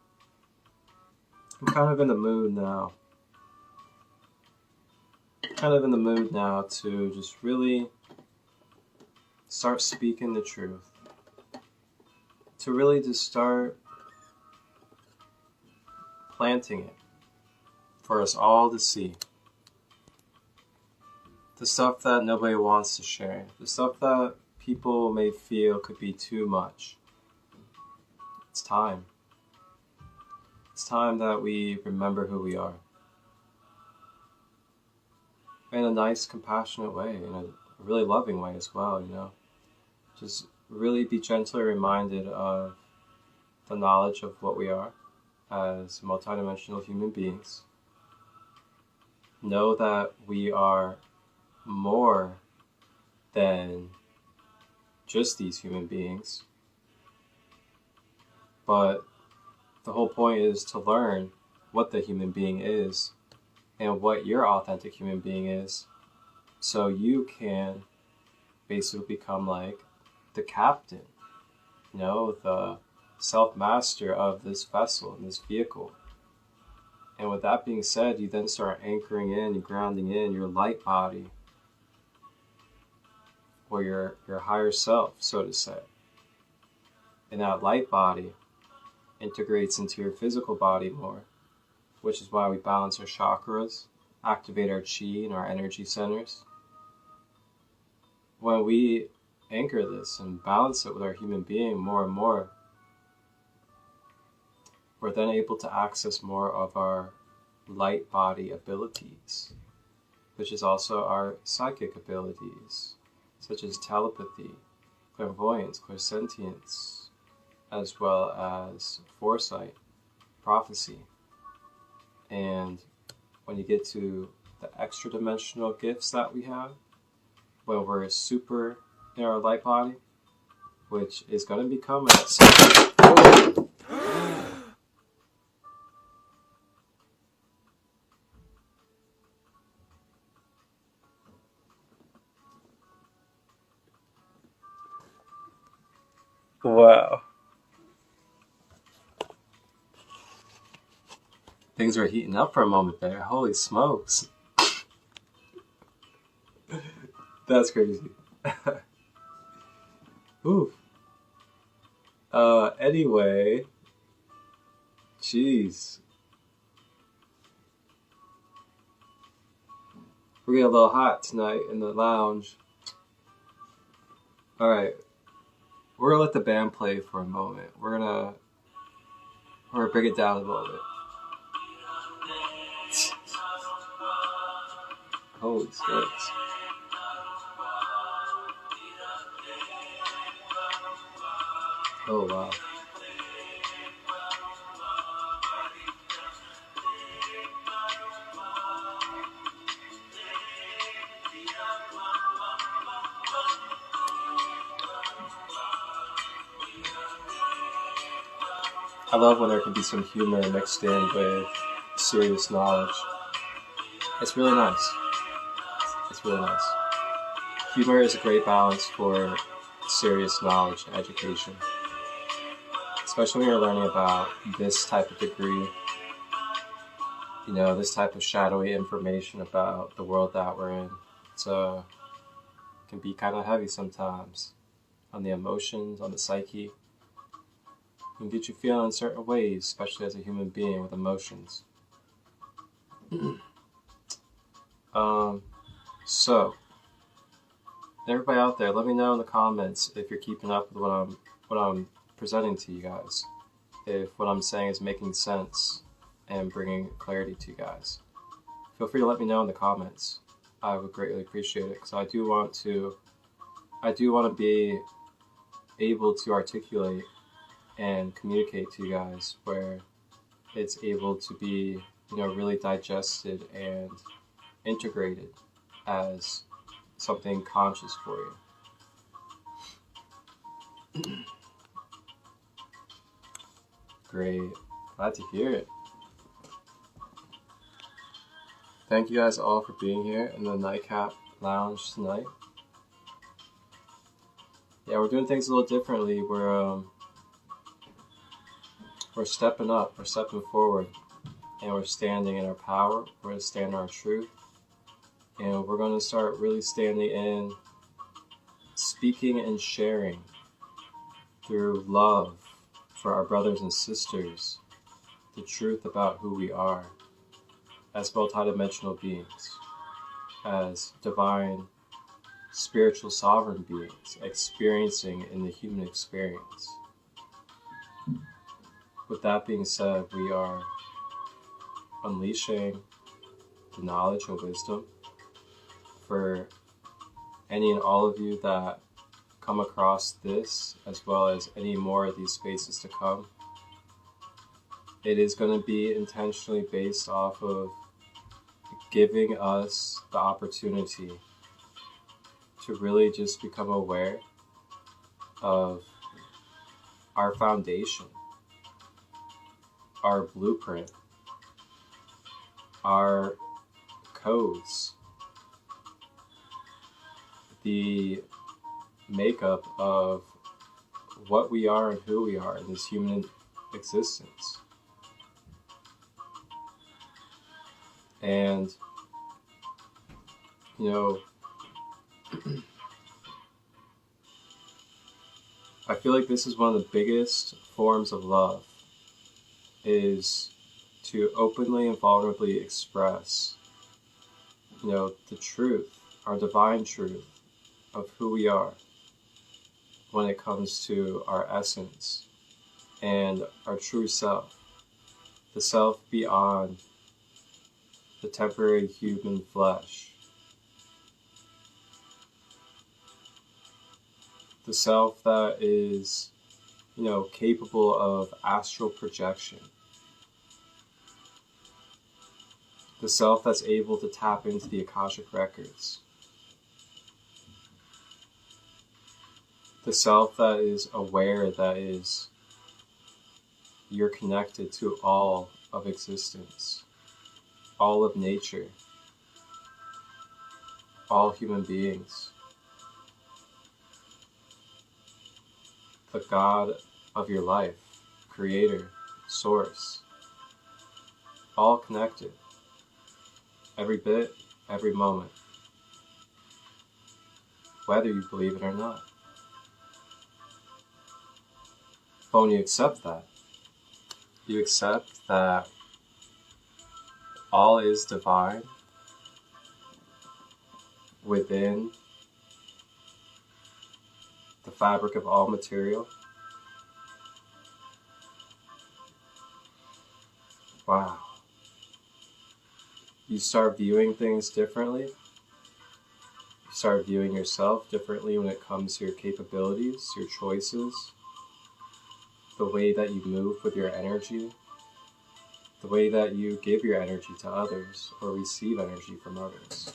I'm kind of in the mood now. To just really start speaking the truth. To really just start planting it for us all to see. The stuff that nobody wants to share. The stuff that people may feel could be too much. It's time. It's time that we remember who we are. In a nice, compassionate way, in a really loving way as well, you know. Just really be gently reminded of the knowledge of what we are as multidimensional human beings. Know that we are more than just these human beings. But the whole point is to learn what the human being is and what your authentic human being is, so you can basically become like the captain, you know, the self-master of this vessel, this vehicle. And with that being said, you then start anchoring in and grounding in your light body, or your higher self, so to say. And that light body integrates into your physical body more, which is why we balance our chakras, activate our chi and our energy centers. When we anchor this and balance it with our human being more and more, we're then able to access more of our light body abilities, which is also our psychic abilities, such as telepathy, clairvoyance, clairsentience, as well as foresight, prophecy. And when you get to the extra dimensional gifts that we have, when we're super in our light body, which is going to become wow. Things were heating up for a moment there. Holy smokes. That's crazy. Ooh. Anyway. Jeez. We're getting a little hot tonight in the lounge. Alright. We're gonna let the band play for a moment. We're gonna bring it down a little bit. Holy smokes. Oh wow. I love when there can be some humor mixed in with serious knowledge. It's really nice. It's really nice. Humor is a great balance for serious knowledge and education. Especially when you're learning about this type of degree. You know, this type of shadowy information about the world that we're in. It can be kind of heavy sometimes. On the emotions, on the psyche. can get you feeling in certain ways, especially as a human being with emotions. So, everybody out there, let me know in the comments if you're keeping up with what I'm presenting to you guys. If what I'm saying is making sense and bringing clarity to you guys. Feel free to let me know in the comments. I would greatly appreciate it, because I do want to be able to articulate and communicate to you guys where it's able to be, really digested and integrated as something conscious for you. Great. Glad to hear it. Thank you guys all for being here in the Nightcap Lounge tonight. Yeah, we're doing things a little differently. We're stepping up, we're stepping forward, and we're standing in our power, we're going to stand in our truth, and we're going to start really standing in speaking and sharing through love for our brothers and sisters, the truth about who we are as multidimensional beings, as divine spiritual sovereign beings experiencing in the human experience. With that being said, we are unleashing the knowledge and wisdom for any and all of you that come across this, as well as any more of these spaces to come. It is going to be intentionally based off of giving us the opportunity to really just become aware of our foundation, our blueprint, our codes, the makeup of what we are and who we are in this human existence. And, I feel like this is one of the biggest forms of love, is to openly and vulnerably express, the truth, our divine truth of who we are when it comes to our essence and our true self, the self beyond the temporary human flesh, the self that is, capable of astral projection, the self that's able to tap into the Akashic records, the self that is aware that you're connected to all of existence, all of nature, all human beings, the God of your life, Creator, Source, all connected, every bit, every moment, whether you believe it or not. But when you accept that, you accept that all is divine within the fabric of all material. Wow. You start viewing things differently. You start viewing yourself differently when it comes to your capabilities, your choices, the way that you move with your energy, the way that you give your energy to others or receive energy from others.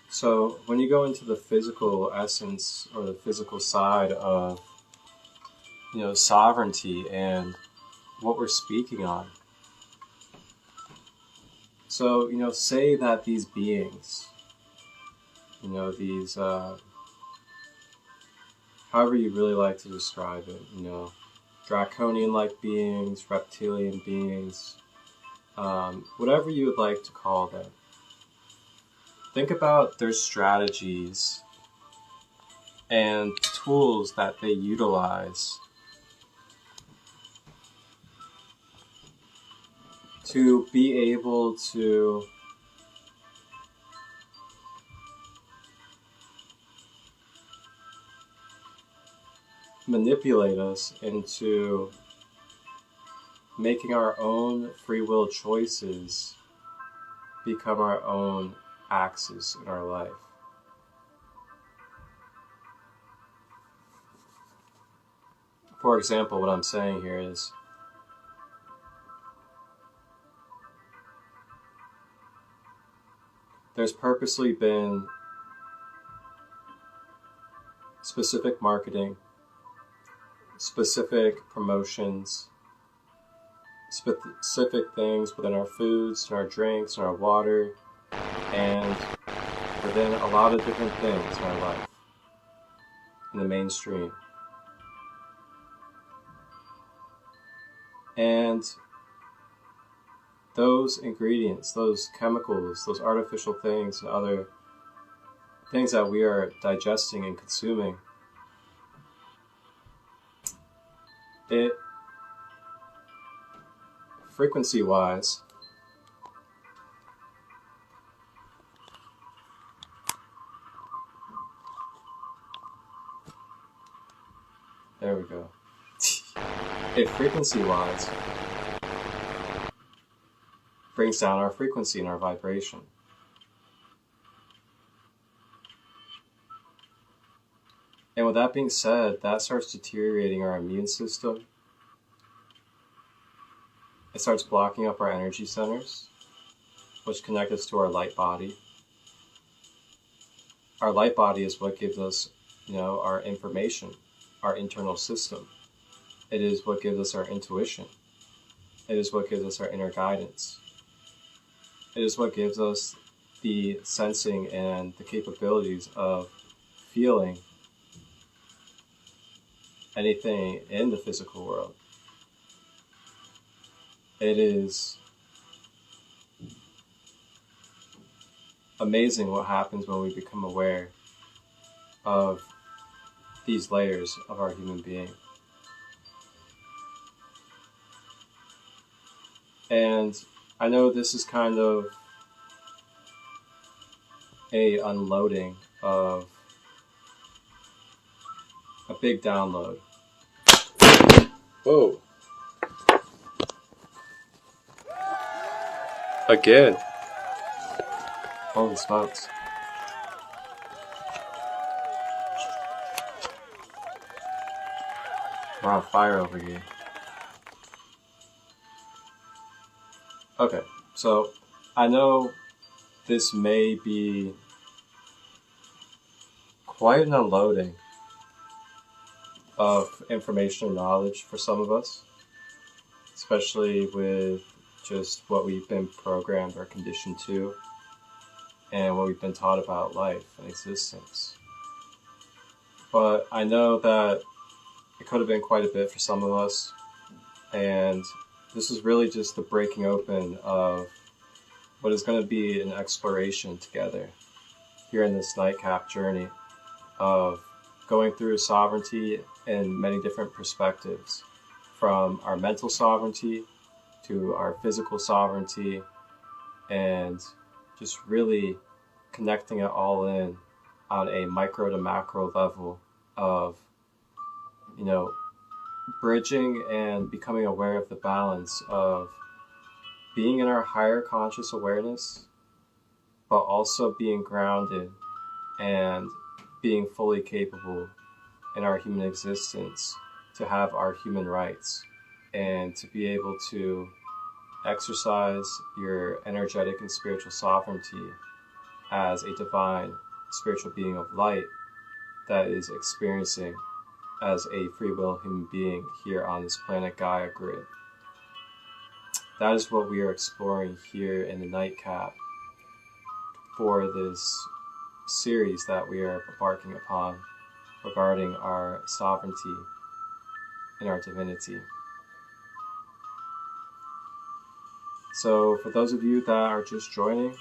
So when you go into the physical essence or the physical side of, sovereignty and what we're speaking on. So, say that these beings, these, however you really like to describe it, draconian-like beings, reptilian beings, whatever you would like to call them. think about their strategies and tools that they utilize to be able to manipulate us into making our own free will choices become our own axis in our life. For example, what I'm saying here is there's purposely been specific marketing, specific promotions, specific things within our foods, and our drinks, and our water, and within a lot of different things in our life, in the mainstream. And those ingredients, those chemicals, those artificial things, and other things that we are digesting and consuming, it, frequency-wise, there we go. It frequency-wise brings down our frequency and our vibration. And with that being said, that starts deteriorating our immune system. It starts blocking up our energy centers, which connect us to our light body. Our light body is what gives us, our information, our internal system. It is what gives us our intuition. It is what gives us our inner guidance. It is what gives us the sensing and the capabilities of feeling anything in the physical world. It is amazing what happens when we become aware of these layers of our human being. And I know this is kind of a unloading of a big download. Whoa. Again. Holy smokes. We're on fire over here. Okay, so I know this may be quite an unloading of information and knowledge for some of us, especially with just what we've been programmed or conditioned to and what we've been taught about life and existence. But I know that it could have been quite a bit for some of us, and this is really just the breaking open of what is going to be an exploration together here in this NiGhT journey of going through sovereignty in many different perspectives, from our mental sovereignty to our physical sovereignty, and just really connecting it all in on a micro to macro level of, bridging and becoming aware of the balance of being in our higher conscious awareness, but also being grounded and being fully capable in our human existence to have our human rights and to be able to exercise your energetic and spiritual sovereignty as a divine spiritual being of light that is experiencing as a free will human being here on this planet Gaia grid. That is what we are exploring here in the NiGhT for this series that we are embarking upon regarding our sovereignty and our divinity. So for those of you that are just joining,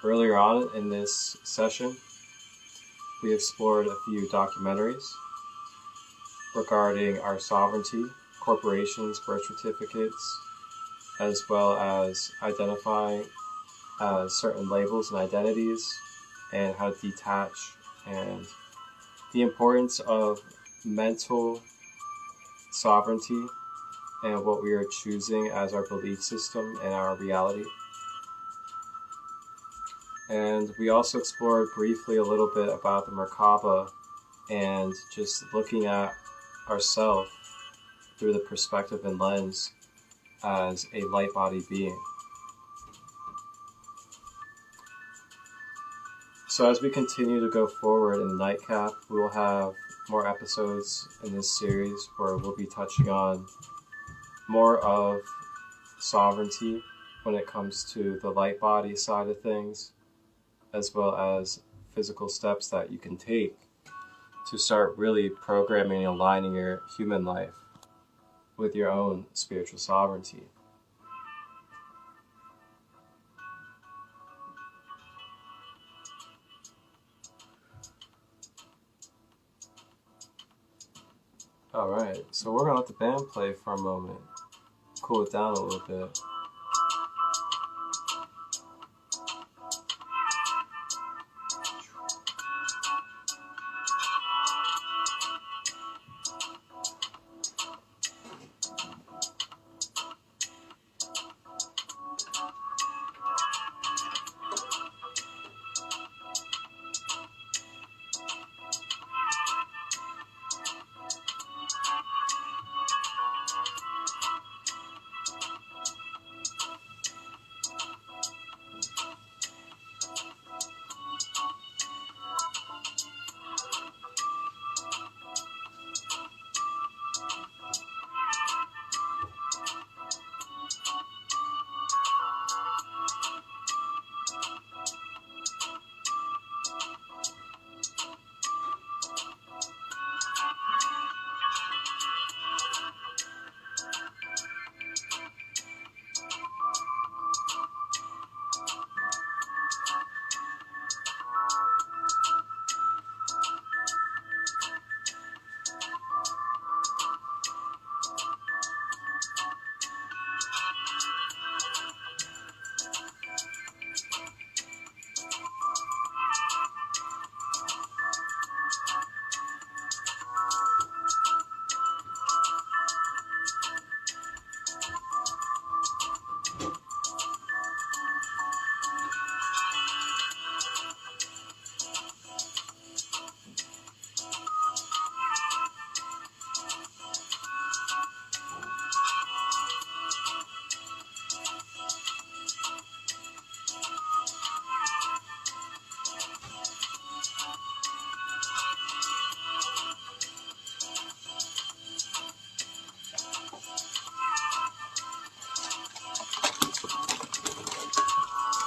Earlier on in this session, we explored a few documentaries regarding our sovereignty, corporations, birth certificates, as well as identifying certain labels and identities, and how to detach, and the importance of mental sovereignty and what we are choosing as our belief system and our reality. And we also explored briefly a little bit about the Merkaba and just looking at ourselves through the perspective and lens as a light body being. So as we continue to go forward in the nightcap, we will have more episodes in this series where we'll be touching on more of sovereignty when it comes to the light body side of things, as well as physical steps that you can take to start really programming and aligning your human life with your own spiritual sovereignty. Alright, so we're going to let the band play for a moment, cool it down a little bit.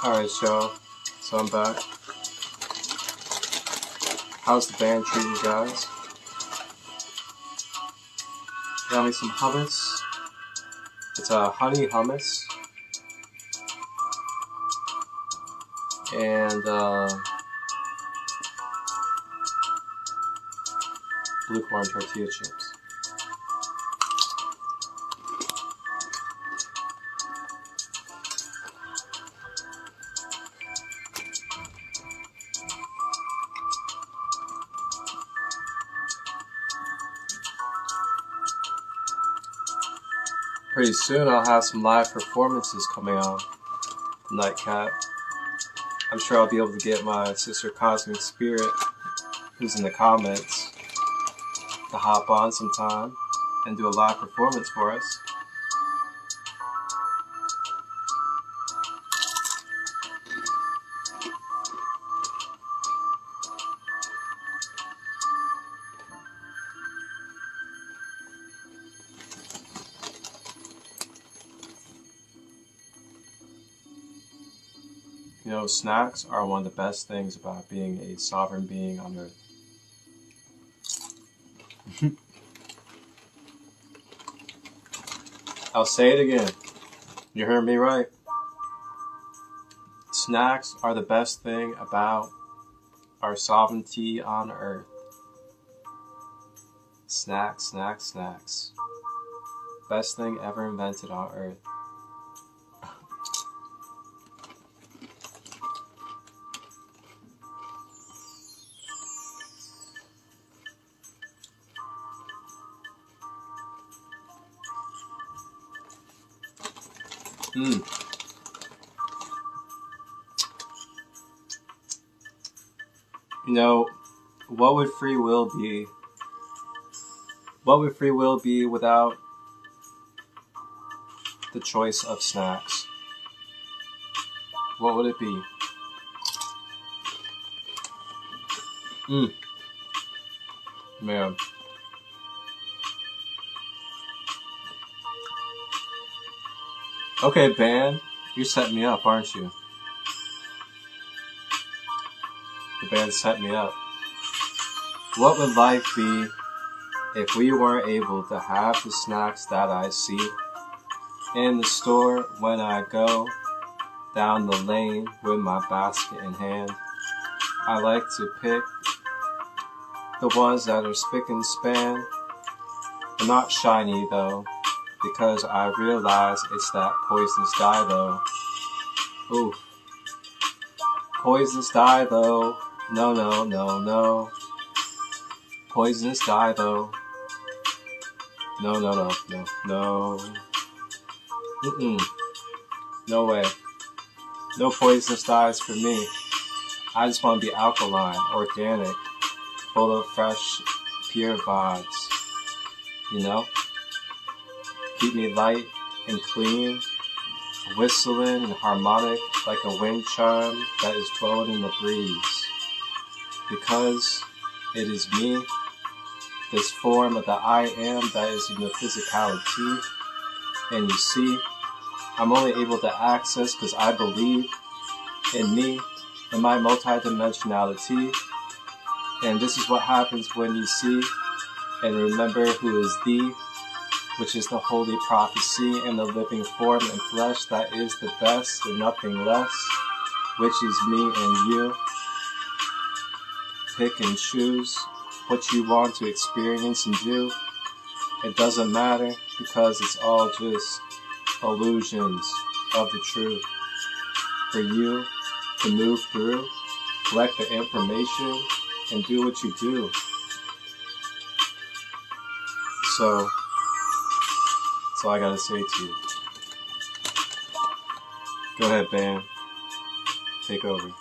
Alright, y'all, so I'm back. How's the band treating you guys? Got me some hummus. It's a honey hummus. And blue corn tortilla chips. Pretty soon I'll have some live performances coming on Nightcap. I'm sure I'll be able to get my sister Cosmic Spirit, who's in the comments, to hop on sometime and do a live performance for us. You know, snacks are one of the best things about being a sovereign being on Earth. I'll say it again. You heard me right. Snacks are the best thing about our sovereignty on Earth. Snacks, snacks, snacks. Best thing ever invented on Earth. You know, what would free will be? What would free will be without the choice of snacks? What would it be? Man. Okay, band, you set me up, aren't you? The band set me up. What would life be if we weren't able to have the snacks that I see in the store when I go down the lane with my basket in hand? I like to pick the ones that are spick and span, but not shiny though, because I realize it's that poisonous dye though. Ooh. Poisonous dye though. No, no, no, no. Poisonous dye though. No, no, no, no, no. No way. No poisonous dyes for me. I just want to be alkaline, organic, full of fresh, pure vibes. You know? Keep me light and clean, whistling and harmonic like a wind chime that is blowing in the breeze. Because it is me, this form of the I am that is in the physicality. And you see, I'm only able to access because I believe in me, in my multidimensionality. And this is what happens when you see and remember who is thee, which is the holy prophecy and the living form and flesh that is the best and nothing less, which is me and you. Pick and choose what you want to experience and do. It doesn't matter because it's all just illusions of the truth. For you to move through, collect the information, and do what you do. So, that's all I gotta say to you. Go ahead, band. Take over.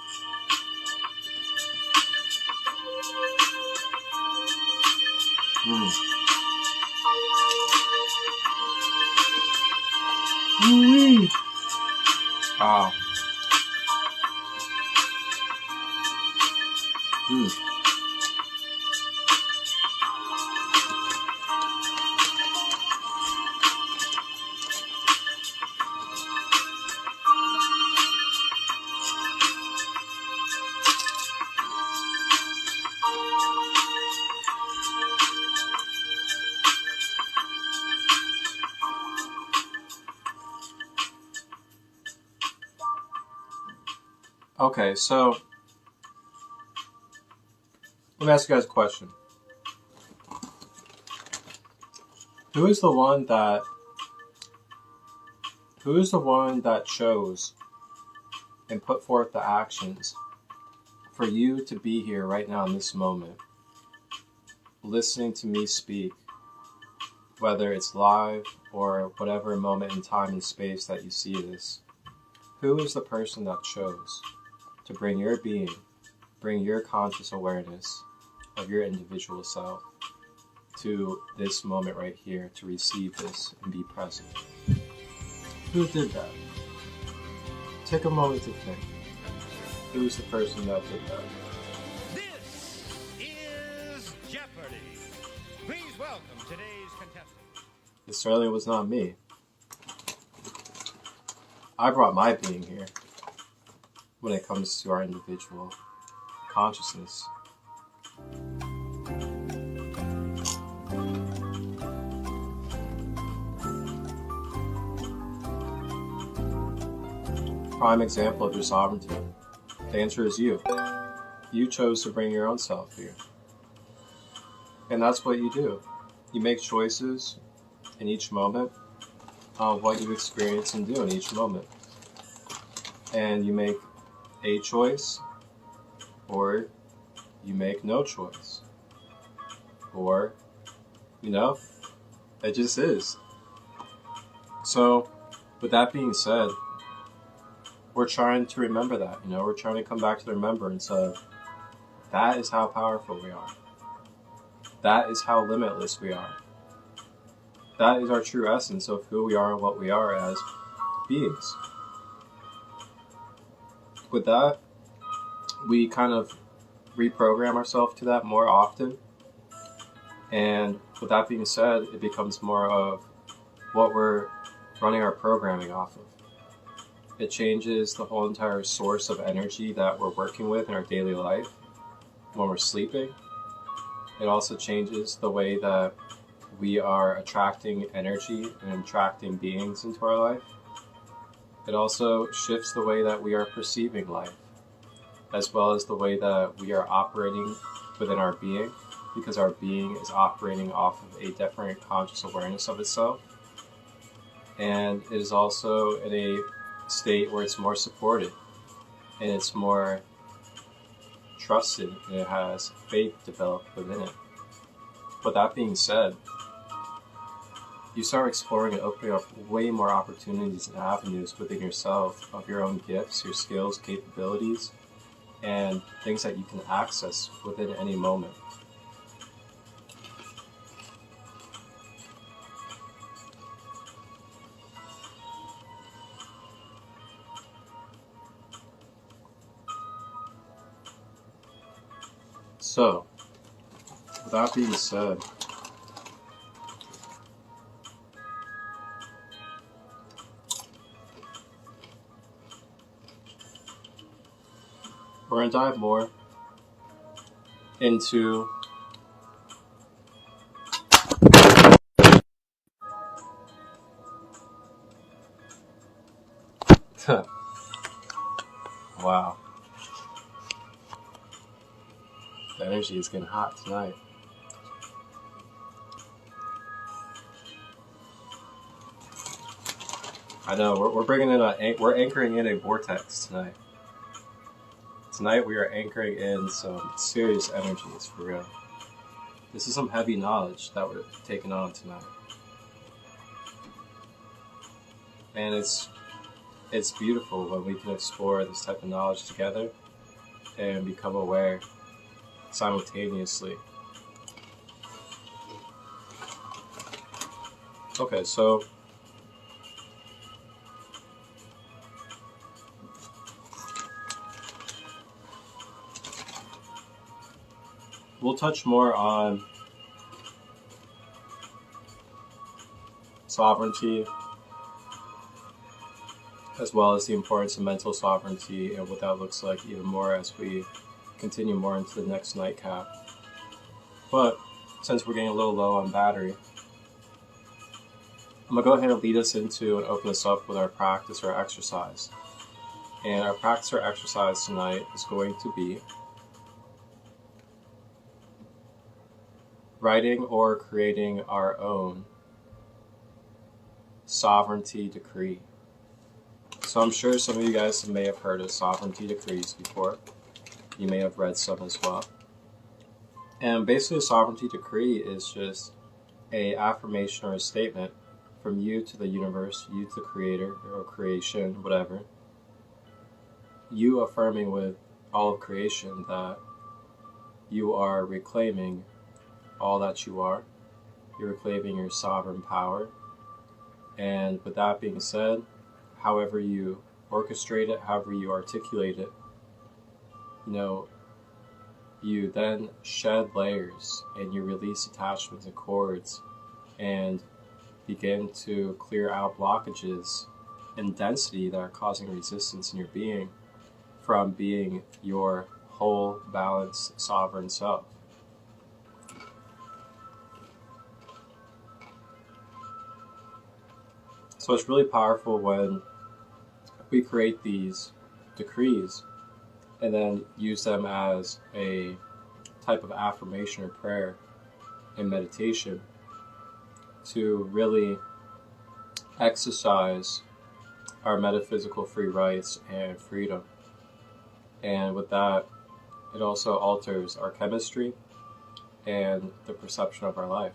Wow. Okay, so let me ask you guys a question. Who is the one that chose and put forth the actions for you to be here right now in this moment, listening to me speak, whether it's live or whatever moment in time and space that you see this? Who is the person that chose to bring your being, bring your conscious awareness of your individual self to this moment right here to receive this and be present? Who did that? Take a moment to think. Who's the person that did that? This is Jeopardy! Please welcome today's contestant. It certainly was not me. I brought my being here when it comes to our individual consciousness. prime example of your sovereignty? The answer is you. You chose to bring your own self here. And that's what you do. You make choices in each moment of what you experience and do in each moment. And you make a choice, or you make no choice. Or, it just is. So, with that being said, we're trying to remember that, we're trying to come back to the remembrance of that is how powerful we are. That is how limitless we are. That is our true essence of who we are and what we are as beings. With that, we kind of reprogram ourselves to that more often. And with that being said, it becomes more of what we're running our programming off of. It changes the whole entire source of energy that we're working with in our daily life when we're sleeping. It also changes the way that we are attracting energy and attracting beings into our life. It also shifts the way that we are perceiving life, as well as the way that we are operating within our being, because our being is operating off of a different conscious awareness of itself. And it is also in a state where it's more supported, and it's more trusted, and it has faith developed within it. With that being said, you start exploring and opening up way more opportunities and avenues within yourself of your own gifts, your skills, capabilities, and things that you can access within any moment. So, with that being said, we're going to dive more into wow. The energy is getting hot tonight. I know, we're anchoring in a vortex tonight. Tonight we are anchoring in some serious energies, for real. This is some heavy knowledge that we're taking on tonight. And it's beautiful when we can explore this type of knowledge together and become aware simultaneously. Okay, so we'll touch more on sovereignty, as well as the importance of mental sovereignty and what that looks like even more as we continue more into the next nightcap. But since we're getting a little low on battery, I'm going to go ahead and lead us into and open this up with our practice or exercise. And our practice or exercise tonight is going to be writing or creating our own sovereignty decree. So I'm sure some of you guys may have heard of sovereignty decrees before. You may have read some as well. And basically a sovereignty decree is just an affirmation or a statement from you to the universe, you to the creator or creation, whatever. You affirming with all of creation that you are reclaiming all that you are. You're reclaiming your sovereign power. And with that being said, however you orchestrate it, however you articulate it, you then shed layers and you release attachments and cords and begin to clear out blockages and density that are causing resistance in your being from being your whole, balanced, sovereign self. So it's really powerful when we create these decrees and then use them as a type of affirmation or prayer and meditation to really exercise our metaphysical free rights and freedom. And with that, it also alters our chemistry and the perception of our life.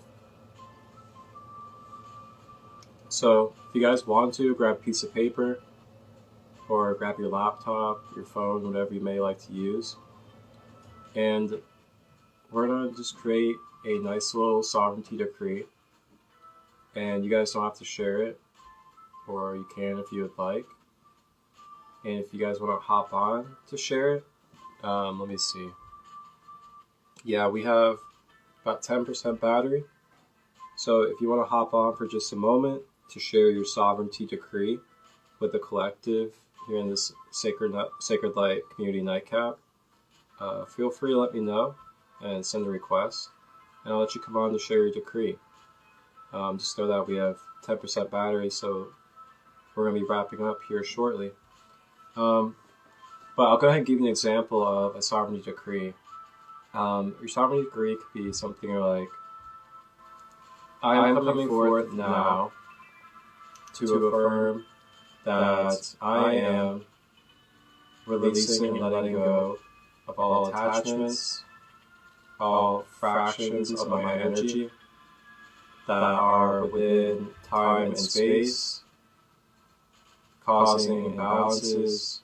So if you guys want to, grab a piece of paper or grab your laptop, your phone, whatever you may like to use. And we're going to just create a nice little sovereignty decree. And you guys don't have to share it, or you can if you would like. And if you guys want to hop on to share it, let me see. Yeah, we have about 10% battery. So if you want to hop on for just a moment to share your sovereignty decree with the collective here in this SaCrEd LiGhT community nightcap, feel free to let me know and send a request, and I'll let you come on to share your decree. Just know that we have 10% battery, so we're going to be wrapping up here shortly. But I'll go ahead and give you an example of a sovereignty decree. Your sovereignty decree could be something like, I am coming forth now to affirm that I am releasing and letting go of all attachments, all fractions of my energy that are within time and space, causing imbalances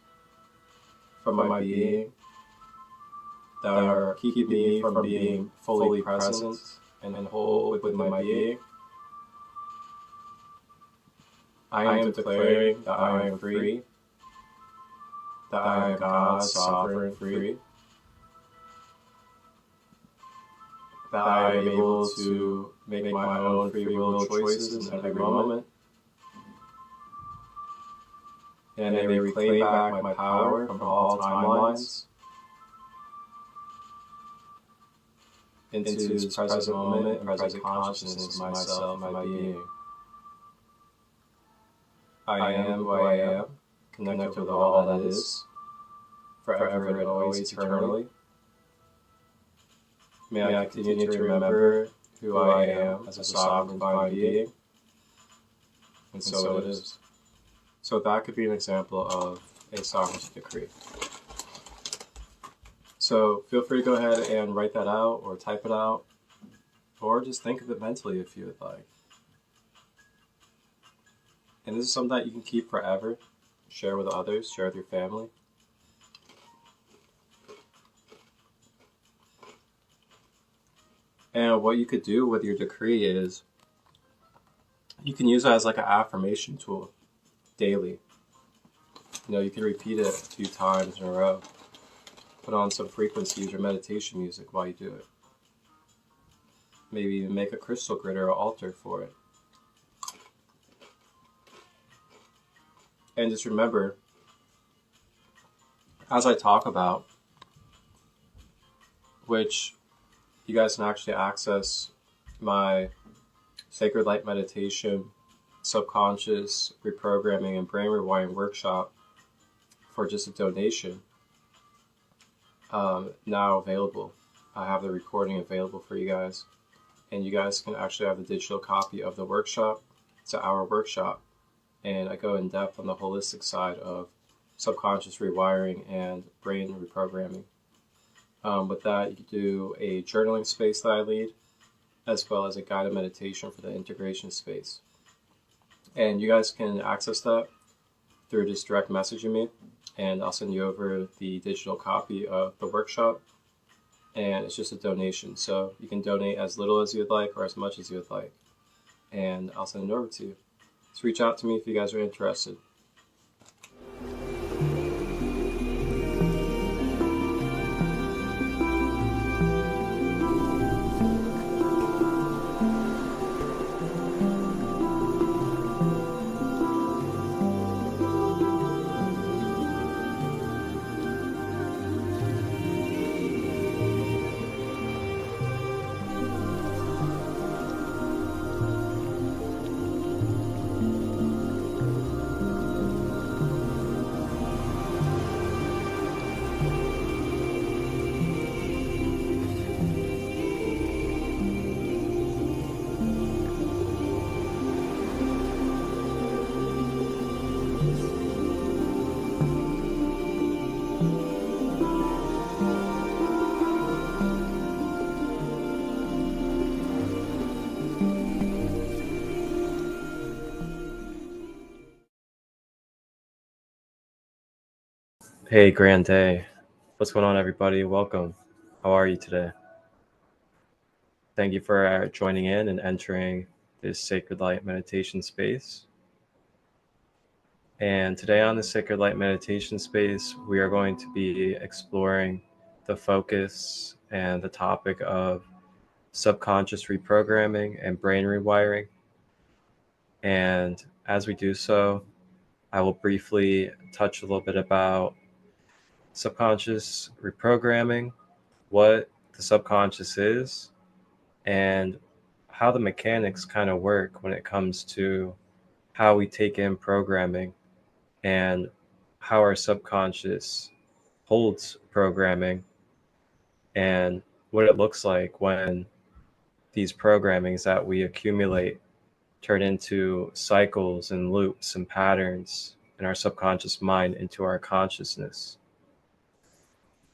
from my being that are keeping me from being fully present and whole within my being. I am declaring that I am free, that I am God's sovereign free, that I am able to make my own free will choices in every moment, and I may reclaim back my power from all timelines into this present moment and present consciousness of myself and my being. I am who I am, connected with all that is, forever and always eternally. May I continue to remember who I am as a sovereign divine being, and so it is. So that could be an example of a sovereignty decree. So feel free to go ahead and write that out or type it out, or just think of it mentally if you would like. And this is something that you can keep forever, share with others, share with your family. And what you could do with your decree is, you can use it as like an affirmation tool daily. You know, you can repeat it a few times in a row. Put on some frequencies or meditation music while you do it. Maybe even make a crystal grid or an altar for it. And just remember, as I talk about, which you guys can actually access my SaCrEd LiGhT meditation, subconscious reprogramming, and brain rewiring workshop for just a donation, now available. I have the recording available for you guys, and you guys can actually have the digital copy of the workshop. It's an hour workshop, and I go in depth on the holistic side of subconscious rewiring and brain reprogramming. With that, you can do a journaling space that I lead, as well as a guided meditation for the integration space. And you guys can access that through just direct messaging me, and I'll send you over the digital copy of the workshop. And it's just a donation, so you can donate as little as you would like or as much as you would like, and I'll send it over to you. So reach out to me if you guys are interested. Hey, grand day. What's going on, everybody? Welcome. How are you today? Thank you for joining in and entering this Sacred Light meditation space. And today on the Sacred Light meditation space, we are going to be exploring the focus and the topic of subconscious reprogramming and brain rewiring. And as we do so, I will briefly touch a little bit about subconscious reprogramming, what the subconscious is, and how the mechanics kind of work when it comes to how we take in programming and how our subconscious holds programming and what it looks like when these programmings that we accumulate turn into cycles and loops and patterns in our subconscious mind into our consciousness.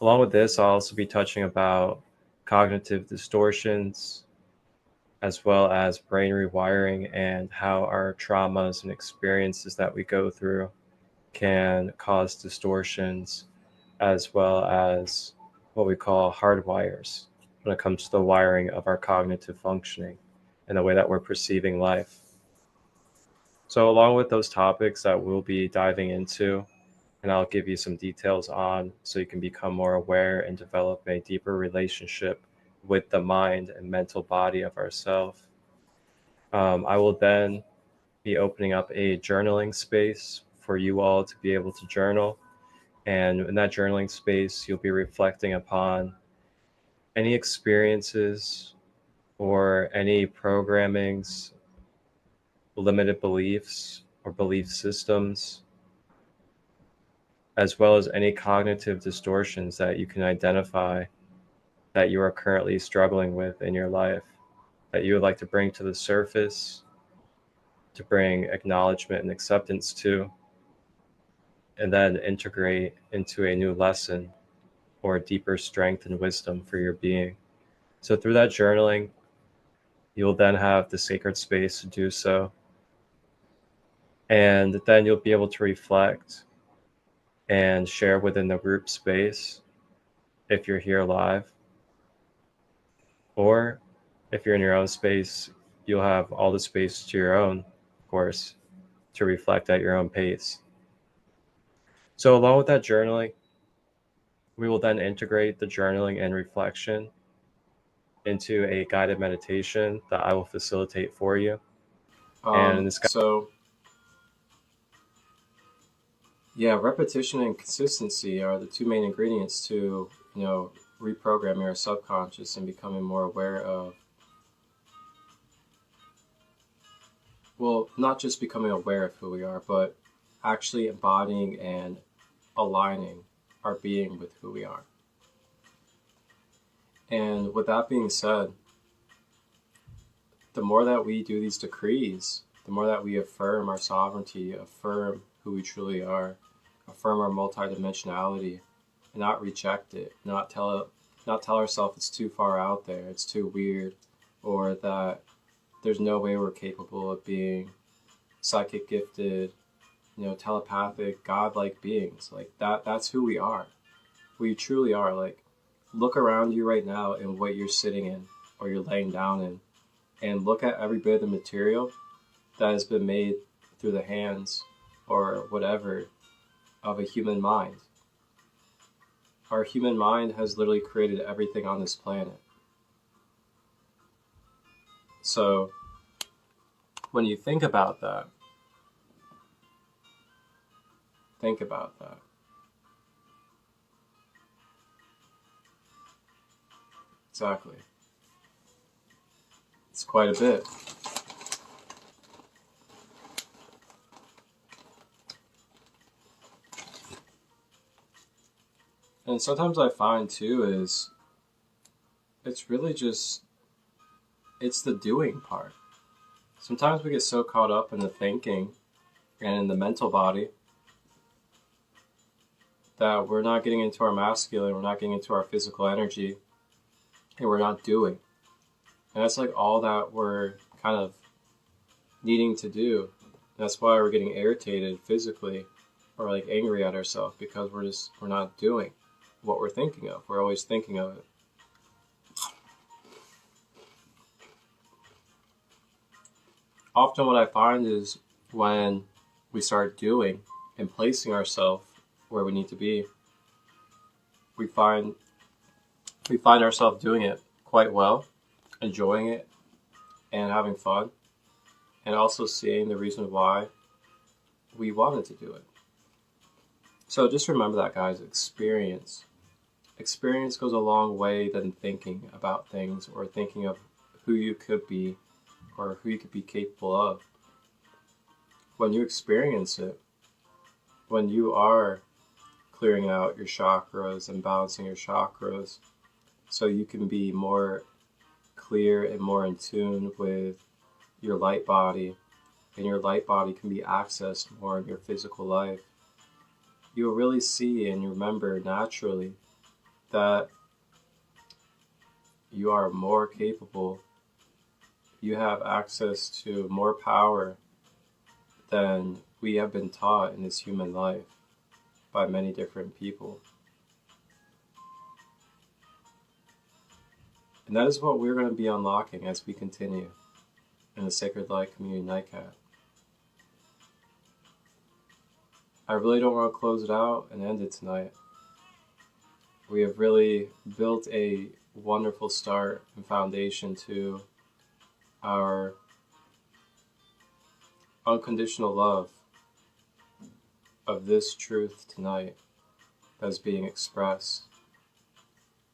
Along with this, I'll also be touching about cognitive distortions, as well as brain rewiring and how our traumas and experiences that we go through can cause distortions, as well as what we call hardwires when it comes to the wiring of our cognitive functioning and the way that we're perceiving life. So along with those topics that we'll be diving into, and I'll give you some details on so you can become more aware and develop a deeper relationship with the mind and mental body of ourselves. I will then be opening up a journaling space for you all to be able to journal. And in that journaling space, you'll be reflecting upon any experiences or any programmings, limited beliefs or belief systems, as well as any cognitive distortions that you can identify that you are currently struggling with in your life, that you would like to bring to the surface, to bring acknowledgement and acceptance to, and then integrate into a new lesson or a deeper strength and wisdom for your being. So through that journaling, you'll then have the sacred space to do so. And then you'll be able to reflect and share within the group space if you're here live. Or if you're in your own space, you'll have all the space to your own, of course, to reflect at your own pace. So along with that journaling, we will then integrate the journaling and reflection into a guided meditation that I will facilitate for you. Repetition and consistency are the two main ingredients to, reprogramming our subconscious and becoming more aware of, well, not just becoming aware of who we are, but actually embodying and aligning our being with who we are. And with that being said, the more that we do these decrees, the more that we affirm our sovereignty, affirm who we truly are, affirm our multidimensionality, and not reject it, not tell ourselves it's too far out there, it's too weird, or that there's no way we're capable of being psychic gifted, telepathic, godlike beings. Like that's who we are. We truly are. Like, look around you right now in what you're sitting in or you're laying down in, and look at every bit of the material that has been made through the hands or whatever of a human mind. Our human mind has literally created everything on this planet. So when you think about that, Exactly. It's quite a bit. And sometimes I find too is it's really just, it's the doing part. Sometimes we get so caught up in the thinking and in the mental body that we're not getting into our masculine, we're not getting into our physical energy, and we're not doing. And that's like all that we're kind of needing to do. That's why we're getting irritated physically, or like angry at ourselves because we're not doing what we're thinking of. We're always thinking of it. Often what I find is when we start doing and placing ourselves where we need to be, we find ourselves doing it quite well, enjoying it, and having fun, and also seeing the reason why we wanted to do it. So just remember that, guys. Experience goes a long way than thinking about things or thinking of who you could be or who you could be capable of. When you experience it, when you are clearing out your chakras and balancing your chakras so you can be more clear and more in tune with your light body, and your light body can be accessed more in your physical life, you'll really see and remember naturally that you are more capable. You have access to more power than we have been taught in this human life by many different people. And that is what we're going to be unlocking as we continue in the SaCrEd Light Community Nightcap. I really don't want to close it out and end it tonight. We have really built a wonderful start and foundation to our unconditional love of this truth tonight that's being expressed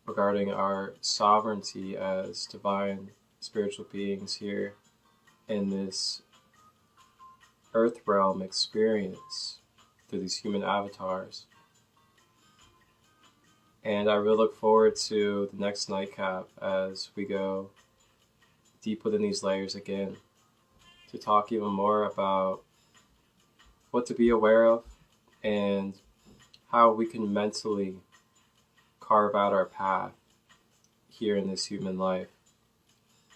regarding our sovereignty as divine spiritual beings here in this earth realm experience through these human avatars. And I really look forward to the next nightcap as we go deep within these layers again to talk even more about what to be aware of and how we can mentally carve out our path here in this human life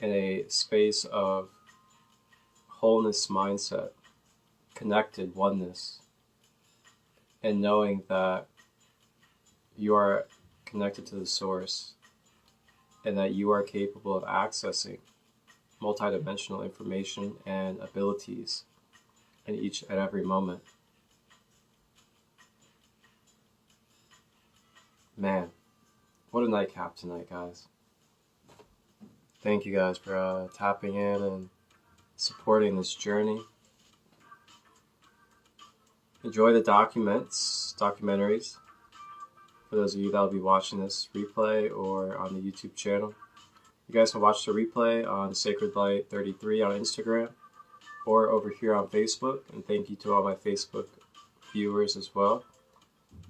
in a space of wholeness mindset, connected oneness, and knowing that you are connected to the source and that you are capable of accessing multidimensional information and abilities in each and every moment. Man, what a nightcap tonight, guys. Thank you guys for tapping in and supporting this journey. Enjoy the documentaries, for those of you that will be watching this replay or on the YouTube channel. You guys can watch the replay on SaCrEd Light 33 on Instagram or over here on Facebook, and thank you to all my Facebook viewers as well.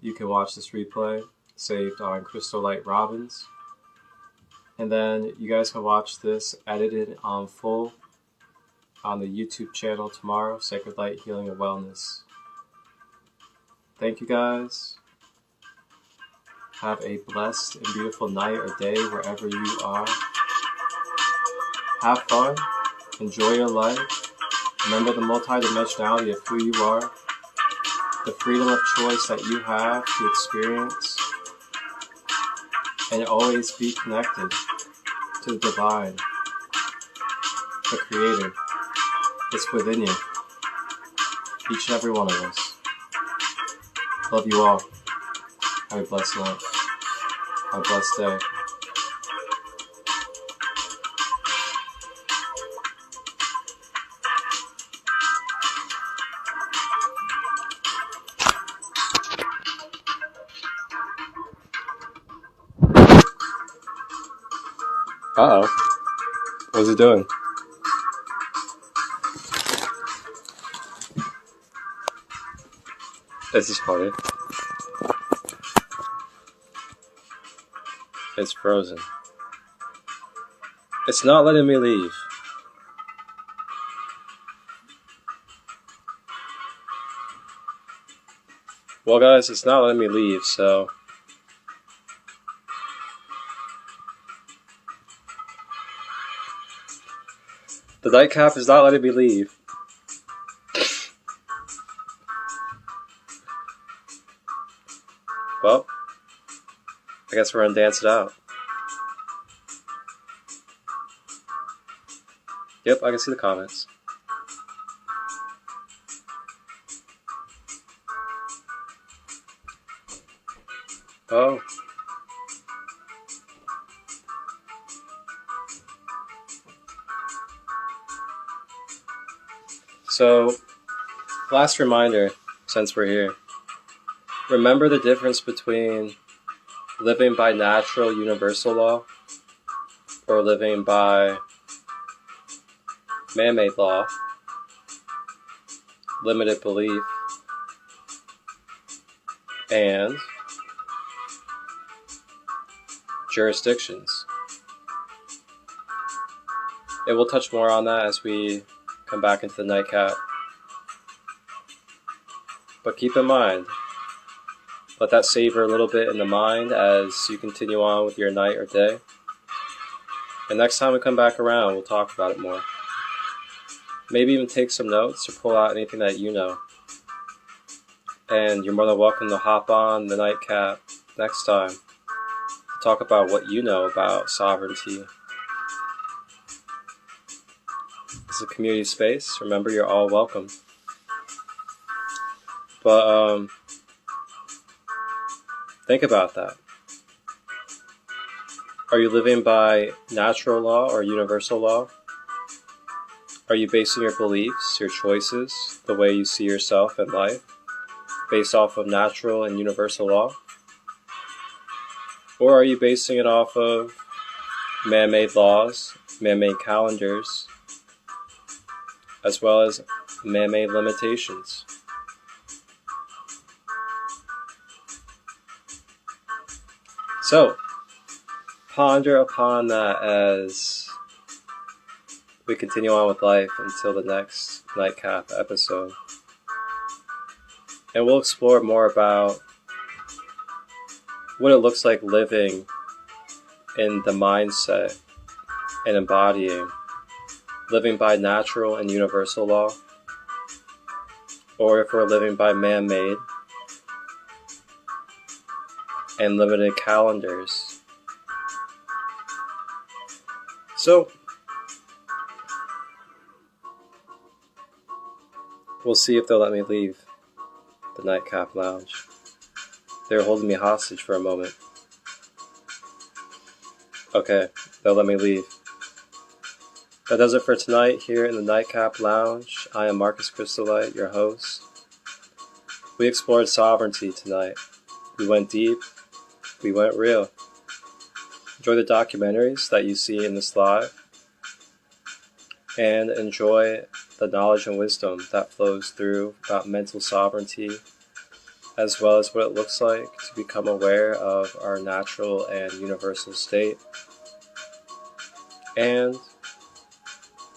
You can watch this replay saved on Crystal Light Robbins, and then you guys can watch this edited on full on the YouTube channel tomorrow, SaCrEd Light Healing and Wellness. Thank you guys. Have a blessed and beautiful night or day wherever you are. Have fun. Enjoy your life. Remember the multidimensionality of who you are. The freedom of choice that you have to experience. And always be connected to the divine, the creator. It's within you. Each and every one of us. Love you all. Have a blessed night. Have a blessed day. Uh-oh. What's it doing? This is funny. It's frozen. It's not letting me leave. Well, guys, it's not letting me leave, so... the nightcap is not letting me leave. guess we're gonna dance it out. Yep, I can see the comments. Oh. So, last reminder, since we're here. Remember the difference between living by natural universal law or living by man-made law, limited belief, and jurisdictions. And we'll touch more on that as we come back into the nightcap. But keep in mind, let that savor a little bit in the mind as you continue on with your night or day. And next time we come back around, we'll talk about it more. Maybe even take some notes or pull out anything that you know. And you're more than welcome to hop on the nightcap next time to talk about what you know about sovereignty. It's a community space. Remember, you're all welcome. But think about that. Are you living by natural law or universal law? Are you basing your beliefs, your choices, the way you see yourself and life, based off of natural and universal law? Or are you basing it off of man-made laws, man-made calendars, as well as man-made limitations? So, ponder upon that as we continue on with life until the next nightcap episode. And we'll explore more about what it looks like living in the mindset and embodying, living by natural and universal law, or if we're living by man-made and limited calendars. So, we'll see if they'll let me leave the nightcap lounge. They were holding me hostage for a moment. Okay, they'll let me leave. That does it for tonight here in the nightcap lounge. I am Marcus Crystallite, your host. We explored sovereignty tonight. We went deep. We went real. Enjoy the documentaries that you see in this live. And enjoy the knowledge and wisdom that flows through about mental sovereignty, as well as what it looks like to become aware of our natural and universal state, and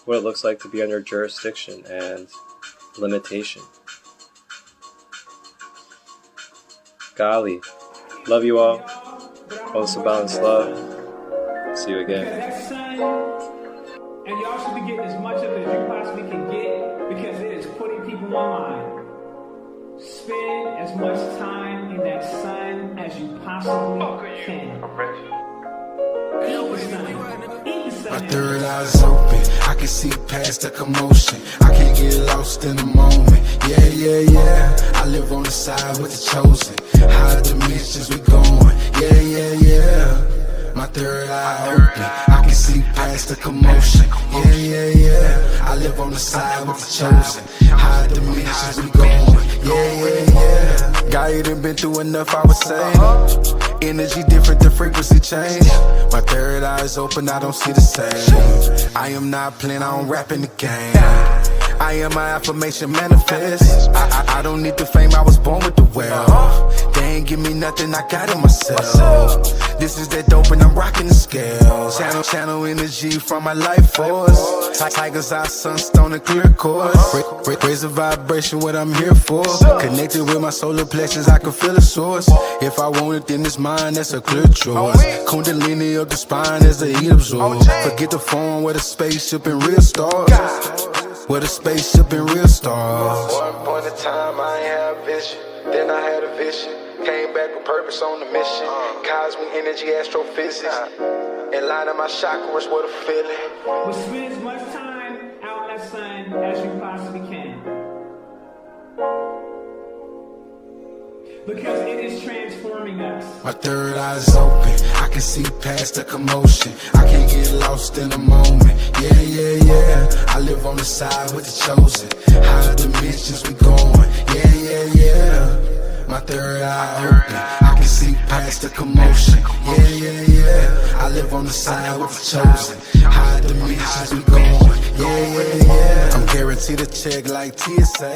what it looks like to be under jurisdiction and limitation. Golly, love you all. Most of balanced love. See you again. And y'all should be getting as much of it as you possibly can get, because it is putting people online. Spend as much time in that sun as you possibly can. My third eye's open, I can see past the commotion. I can't get lost in the moment. Yeah, yeah, yeah. I live on the side with the chosen. Higher dimensions we going. Yeah, yeah, yeah. My third eye open, I can see past the commotion. Yeah, yeah, yeah. I live on the side with the chosen. Higher dimensions we going. Yeah, yeah, yeah. Guy done been through enough, I would say. Energy different, the frequency change. My third eye is open, I don't see the same. I am not playing, I don't rap in the game. I am my affirmation manifest. I don't need the fame, I was born with the wealth. They ain't give me nothing, I got it myself. This is that dope and I'm rocking the scales. Channel energy from my life force. Tiger's eye, sunstone and clear course. Raise the vibration, what I'm here for. Connected with my solar plexus, I can feel the source. If I want it, then it's mine, that's a clear choice. Kundalini up the spine as the heat absorbs. Forget the phone with a spaceship and real stars. With a spaceship and real stars. One point in time I ain't had vision, then I had a vision. Came back with purpose on the mission. Cosmic energy, astrophysics. And line of my chakras, what a feeling. We'll spend as much time out in that sun as you possibly can. Because it is transforming us. My third eye's open, I can see past the commotion. I can't get lost in the moment. Yeah, yeah, yeah. I live on the side with the chosen. Higher dimensions we going. Yeah, yeah, yeah. My third eye open, I can see past the commotion. Yeah, yeah, yeah. I live on the side with the chosen. Higher dimensions we going. Yeah, yeah, yeah. I'm guaranteed a check like TSA.